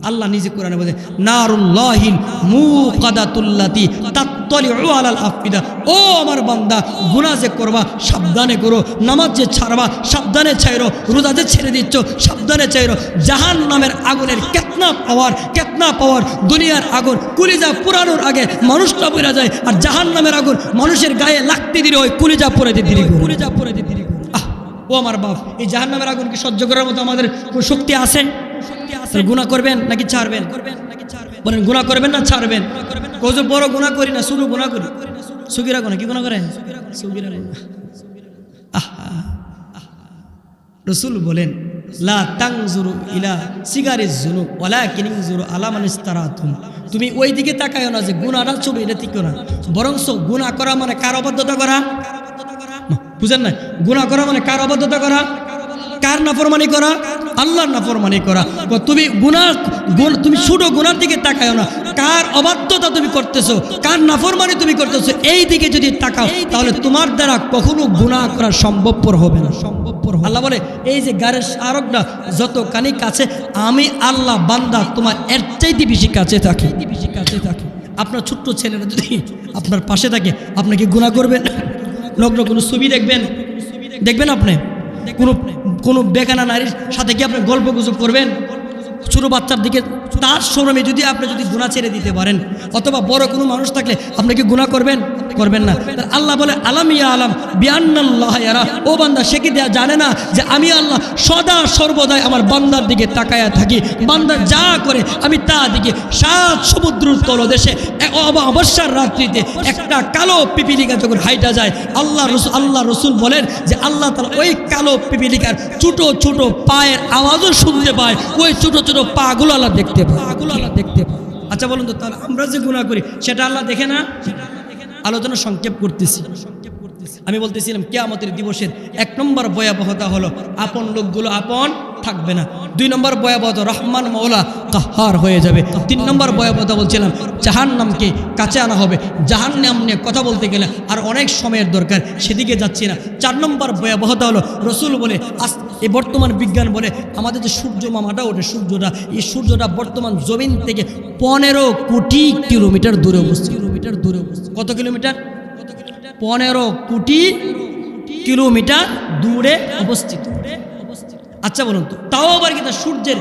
আল্লাহ নিজে কোরআনে বলে নারুল্লাহিল মুকাদাতুল্লাতি তাত্তালিউ আলাল আফিদা, ও আমার বান্দা গুনাহ যে করবা সাবধানে করো, নামাজ যে ছাড়বা সাবধানে ছাইরো, রোজা যে ছেড়ে দিচ্ছ সাবধানে ছাইরো। জাহান্নামের আগুনের কেতনা পাওয়ার, দুনিয়ার আগুন কলিজা পুরানোর আগে মানুষটা পুড়ে যায়, আর জাহান্নামের আগুন মানুষের গায়ে লাগতে দিলে ওই কলিজা পুড়ে দিতে দিতে। ও আমার বাপ, এই জাহান্নামের আগুন কি সহ্য করার মতো আমাদের শক্তি আছে? গুনাহ করবেন নাকি ছাড়বেন? বলেন গুনাহ করবেন না ছাড়বেন? কত বড় গুনাহ করি না, শুধু গুনাহ করি। সুগিরা গুনাহ কি গুনাহ করেন? সুগিরা গুনাহ। রাসূল বলেন লা তানজুরু ইলা সিগারিজ যুনুব ওয়ালাকিন ইনজুরু আলা মান ইস্তারাতুম, তুমি ওই দিকে তাকায়ও না যে গুনাহটা ছবি এটা ঠিক না, বরং গুনাহ করা মানে কার অবাধ্যতা করা? বুঝেন না? গুনাহ করা মানে কার অবাধ্যতা করা, কার নাফরমানি করা? আল্লাহর নাফরমানি করা। তুমি তুমি ছোট গুনার দিকে তাকাও না, কার অবাধ্যতা তুমি করতেছো, কার নাফরমানি তুমি করতেছো, এই দিকে যদি তাকাও তাহলে তোমার দ্বারা কখনো গুনাহ করা সম্ভবপর হবে না। আল্লাহ বলে এই যে গাড়ির আরোগ্যটা যত কানি কাছে, আমি আল্লাহ বান্দা তোমার এর চাইতে বেশি কাছে থাকি। আপনার ছোট্ট ছেলেরা যদি আপনার পাশে থাকে, আপনি কি গুনাহ করবেন? নগ্ন কোনো ছবি দেখবেন আপনি? কোনো বেগানা নারীর সাথে কি আপনি গল্প গুজব করবেন? ছোটো বাচ্চার দিকে তার শরমে যদি আপনি গুনাহ ছেড়ে দিতে পারেন, অথবা বড় কোনো মানুষ থাকলে আপনি কি গুনাহ করবেন না? আল্লাহ বলে আলাম ইয়া আলাম বিআন্নাল্লাহ ইয়ারা, ও বান্দা সে কি জানে না যে আমি আল্লাহ সদা সর্বদাই আমার বান্দার দিকে তাকায়া থাকি, বান্দা যা করে আমি তা দিকে। 7 সমুদ্রের তলদেশে অবস্যার রাত্রিতে একটা কালো পিপিলিকা যখন হাইটা যায়, আল্লাহ রসুল বলেন যে আল্লাহ তাআলা ওই কালো পিপিলিকার ছোট ছোট পায়ের আওয়াজও শুনতে পায়, ওই ছোট ছোট পাগুলো আল্লাহ দেখতে পায়। আচ্ছা বলুন তো, তাহলে আমরা যে গুনাহ করি সেটা আল্লাহ দেখে না? আলোচনা সংক্ষেপ করতেছি। আমি বলতেছিলাম কিয়ামতের দিবসের 1 নম্বর ভয়াবহতা হলো আপন লোকগুলো আপন থাকবে না। 2 নম্বর ভয়াবহতা রহমান মওলা কাহার হয়ে যাবে। 3 নম্বর ভয়াবহতা বলছিলাম জাহান্নামকে কাছে আনা হবে। জাহান্নাম নিয়ে কথা বলতে গেলে আর অনেক সময়ের দরকার, সেদিকে যাচ্ছি না। 4 নম্বর ভয়াবহতা হলো রসুল বলে এই বর্তমান বিজ্ঞান বলে আমাদের যে সূর্য মামাটা ওঠে, এই সূর্যটা বর্তমান জমিন থেকে 15 কোটি কিলোমিটার দূরে অবস্থিত। কত কিলোমিটার? 15 কোটি কিলোমিটার দূরে অবস্থিত। আচ্ছা বলুন তো, তাও আবার কিন্তু সূর্যের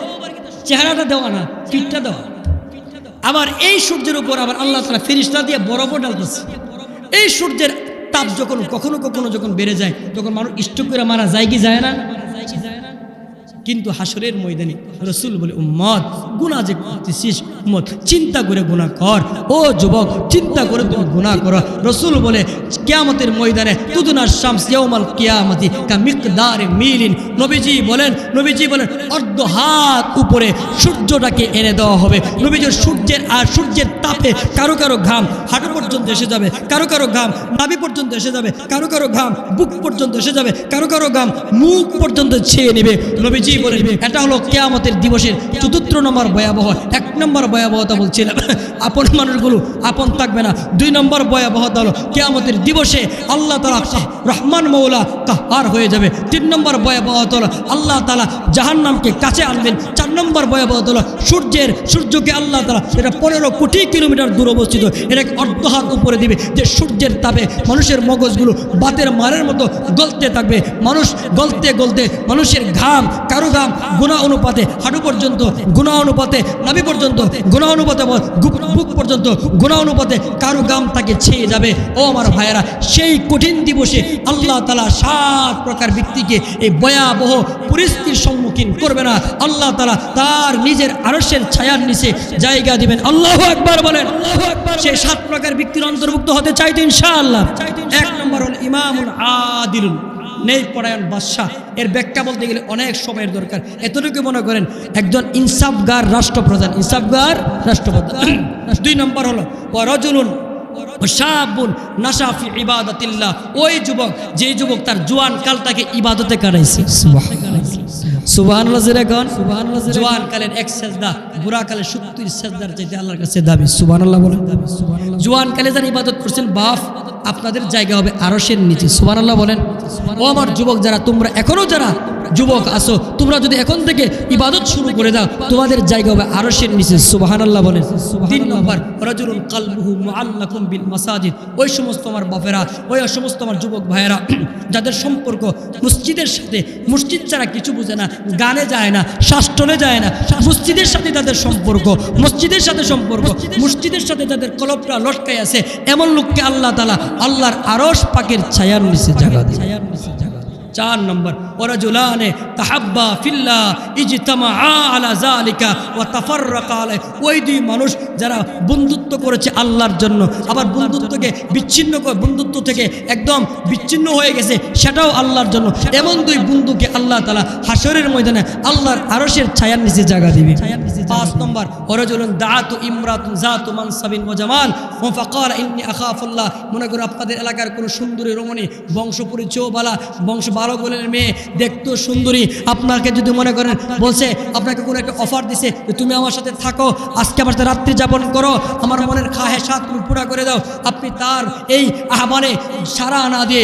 চেহারাটা দেওয়া না, পিঠটা দেওয়া। আবার এই সূর্যের উপর আবার আল্লাহ তাআলা ফেরেশতা দিয়ে বরফও ঢালতেছে। এই সূর্যের তাপ যখন কখনো কখনো যখন বেড়ে যায়, তখন মানুষ স্ট্রোক করে মারা যায় কি যায় না? কিন্তু হাসরের ময়দানে রসুল বলে উম্মত গুনাহ যে করতেছিস, উম্মত চিন্তা করে গুনাহ কর। ও যুবক, চিন্তা করে তুমি গুনাহ করো। রসুল বলে কিয়ামতের ময়দানে তুদুনা শামস ইয়াউমাল কিয়ামতি কা মিকদারে মিলিন। নবীজি বলেন অর্ধ হাত উপরে সূর্যটাকে এনে দেওয়া হবে। নবীজির সূর্যের তাপে কারো কারো ঘাম হাঁটু পর্যন্ত এসে যাবে, কারো কারো ঘাম নাভি পর্যন্ত এসে যাবে, কারো কারো ঘাম বুক পর্যন্ত এসে যাবে, কারো কারো ঘাম মুখ পর্যন্ত ছেয়ে নেবে। নবীজি বলেন এটা হলো কিয়ামতের দিবসের 4 নম্বর ভয়াবহ। 1 নম্বর ভয়াবহতা বলছিলাম আপন মানুষগুলো আপন থাকবে না। 2 নম্বর ভয়াবহতা হলো কিয়ামতের দিবসে আল্লাহ তাআলা রহমান মওলা কাহার হয়ে যাবে। 3 নম্বর ভয়াবহতা হলো আল্লাহ তাআলা জাহান্নামকে কাছে আনবেন। 4 নম্বর ভয়াবহতা হলো সূর্যকে আল্লাহ তাআলা এটা 15 কোটি কিলোমিটার দূর অবস্থিত, এটাকে অর্ধ হাত উপরে দিবে, যে সূর্যের তাপে মানুষের মগজগুলো বাতের মারের মতো গলতে থাকবে। মানুষ গলতে গলতে মানুষের ঘাম, কারো ঘাম গুনাহ অনুপাতে হাঁটু পর্যন্ত, গুনাহ অনুপাতে নাভি পর্যন্ত, গুনাহ অনুপাতে বুক পর্যন্ত, গুনাহ অনুপাতে কারো ঘাম তাকে ছেয়ে যাবে। ও আমার ভাইয়েরা, সেই কঠিন দিবসে আল্লাহ তাআলা 7 প্রকার ব্যক্তিকে এই ভয়াবহ পরিস্থিতির সম্মুখীন করবে না। আল্লাহ তাআলা তার নিজের আরশের ছায়ার নিচে জায়গা দিবেন। আল্লাহু আকবার বলেন। সেই 7 প্রকার ব্যক্তির অন্তর্ভুক্ত হতে চাইতো ইনশাআল্লাহ। 1 নম্বর হল ইমামুল আদিলুন, নেই পরায়ণ বাদশাহ। এর ব্যাখ্যা বলতে গেলে অনেক সময়ের দরকার। এতটুকু মনে করেন একজন ইনসাফগার রাষ্ট্রপ্রধান। 2 নম্বর হলো ওয়ারাজুলুন শাবুন নাশা ফি ইবাদাতিল্লাহ, ওই যুবক যে যুবক তার জোয়ান কালটাকে ইবাদতে কাটাইছে। সুবহানাল্লাহ যেরকম জোয়ান কালের 1 সেজদা বুড়া কালের 70 সেজদার চাইতে আল্লাহর কাছে দাবি। সুবহানাল্লাহ বলেন। জোয়ান কালে যারা ইবাদত করছেন বাপ, আপনাদের জায়গা হবে আরশের নিচে। সুবহানাল্লাহ বলেন। ও আমার যুবক যারা, তোমরা এখনো যারা যুবক আসো, তোমরা যদি এখন থেকে ইবাদত শুরু করে দাও, তোমাদের জায়গা হবে আরশের নিচে। সুবহানাল্লাহ বলেন। 3 নম্বর রাজুলুন কলবুহু মুআল্লাকুম বিল মাসাজিদ, ওই সমস্ত আমার বাপেরা, ওই সমস্ত আমার যুবক ভাইয়েরা যাদের সম্পর্ক মসজিদের সাথে, মসজিদ ছাড়া কিছু বুঝে না, গানে যায় না, শাস্ত্রে যায় না, মসজিদের সাথে তাদের সম্পর্ক, মসজিদের সাথে সম্পর্ক, মসজিদের সাথে তাদের কলবটা লটকাই আছে, এমন লোককে আল্লাহ তাআলা আল্লাহর আরশ পাকের ছায়ার নিচে জায়গা দেন। 4 নম্বর ওয়ারাজুলানে তাহাব্বা ফিল্লাহ ইজতামা আলা যালিকা ওয়া তাফাররাকা আলাইহি, ওই 2 মানুষ যারা বন্ধুত্ব করেছে আল্লাহর জন্য, আবার বন্ধুত্ব থেকে একদম বিচ্ছিন্ন হয়ে গেছে সেটাও আল্লাহর জন্য, এমন 2 বন্ধুকে আল্লাহ তাআলা হাসরের ময়দানে আল্লাহর আরশের ছায়ার নিচে জায়গা দিবে। 5 নম্বর ওয়ারাজুলুন দাআতু ইমরাতুন যাতু মানসাবিন ওয়া জামাল ওয়া ফাকারা ইন্নী আখাফুল্লাহ, মনে করো আপনাদের এলাকার কোনো সুন্দরী রমণী, বংশ পরিচয় বালা, বংশ ভালো বলেন মেয়ে, দেখতেও সুন্দরী, আপনাকে যদি মনে করেন বলছে আপনাকে কোনো একটা অফার দিছে যে তুমি আমার সাথে থাকো, আজকে আমার সাথে রাত্রি যাপন করো, আমার মনের খাহেশাত তুমি পুরা করে দাও, আপনি তার এই আহ্বানে সাড়া না দিয়ে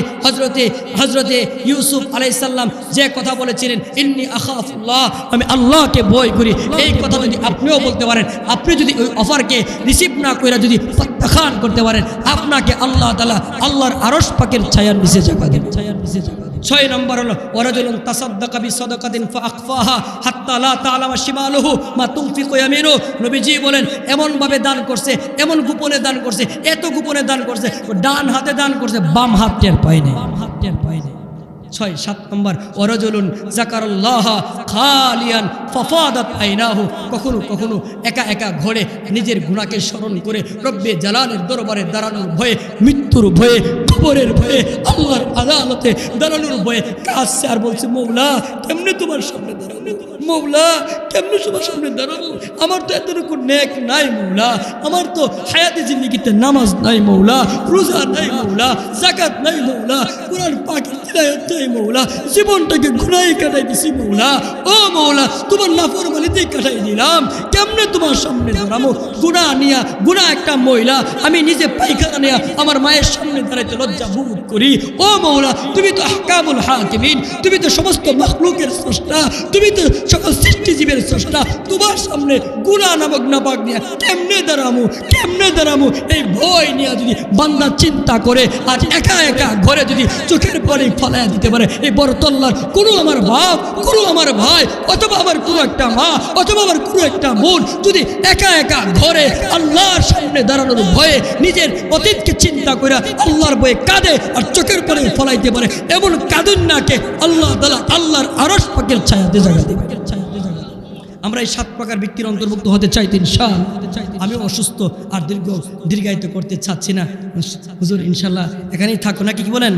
হজরতে ইউসুফ আলাইহিস সালাম যে কথা বলেছিলেন, ইন্নী আখাফুল্লাহ, আমি আল্লাহকে ভয় করি, এই কথা যদি আপনিও বলতে পারেন, আপনি যদি ওই অফারকে রিসিভ না করে যদি প্রত্যাখ্যান করতে পারেন, আপনাকে আল্লাহ তাআলা আল্লাহর আরশ পাকের ছায়ার নিচে জায়গা দেবেন। 6 নম্বর হলো ওয়ারাজুলুন তাসাদ্দাকা বিসাদাকাতিন ফাআখফাহা হাত্তা লা তা'লামা শিমালুহু মা তুনফিকু ইয়ামিনু। নবীজি বলেন এমন ভাবে দান করছে, এমন গোপনে দান করছে, এত গোপনে দান করছে, ডান হাতে দান করছে, বাম হাত টের পায়নি। 7 নম্বর ওয়ারাজুলুন যাকারাল্লাহ খালিয়ান ফাফাদাত আইনাহু। কখনো কখনো একা একা ঘরে নিজের গুনাহকে স্মরণ করে রব্বে জালালের দরবারে দাঁড়ানোর ভয়ে, মৃত্যুর ভয়ে, কবরের ভয়ে, আল্লাহর আদালতে দাঁড়ানোর ভয়ে কাঁদছে আর বলছে, মৌলা কেমনে তোমার সামনে দাঁড়াবো, মৌলা কেমনে তোমার সামনে দাঁড়াবো, আমার তো এতটুকু নেক নাই মৌলা, আমার তো হায়াতে জিন্দেগিতে নামাজ নাই মৌলা, রোজা নাই মৌলা, যাকাত নাই মৌলা, কুরআন পাকের তিলাওয়াত নাই মৌলা, জীবনটাকে গুনাহে কাটাই দিছি মৌলা, ও মৌলা তোমার নাফরমানিতে কাটাই দিলাম, কেমনে তোমার সামনে দাঁড়াবো, গুনাহ নিয়া, গুনাহ একটা মহিলা, আমি নিজে পায়খানা নিয়া আমার মায়ের সামনে দাঁড়াইতে লজ্জা বোধ করি, ও মৌলা তুমি তো আহকামুল হাকিমিন, তুমি তো সমস্ত মাখলুকের স্রষ্টা, তুমি তো সকল সৃষ্টিজীবের স্রষ্টা, তোমার সামনে গুনাহ নামক নাপাক নিয়া কেমনে দাঁড়ামু, এই ভয় নিয়ে যদি বান্দা চিন্তা করে আজ একা একা ঘরে যদি চোখের পরে ফলাইয়া দিতে পারে, এই বড় তল্লার কোনো আমার বাপ, কোনো আমার ভাই, অথবা আমার কোনো একটা মা, অথবা আমার কোনো একটা বোন যদি একা একা ঘরে আল্লাহর সামনে দাঁড়ানোর ভয়ে নিজের অতীতকে চিন্তা করে আল্লাহর ভয়ে কাঁদে আর চোখের পরে ফলাইতে পারে, এমন কাঁদুন্নাকে আল্লাহ তাআলা আল্লাহর আরশ পাকের ছায়াতে জায়গা দেবে। আমরা এই 7 প্রকার ব্যক্তির অন্তর্ভুক্ত হতে চাই ইনশাআল্লাহ। আমি অসুস্থ আর দীর্ঘায়িত করতে চাচ্ছি না হুজুর, ইনশাআল্লাহ এখানেই থাকো নাকি কি বলেন?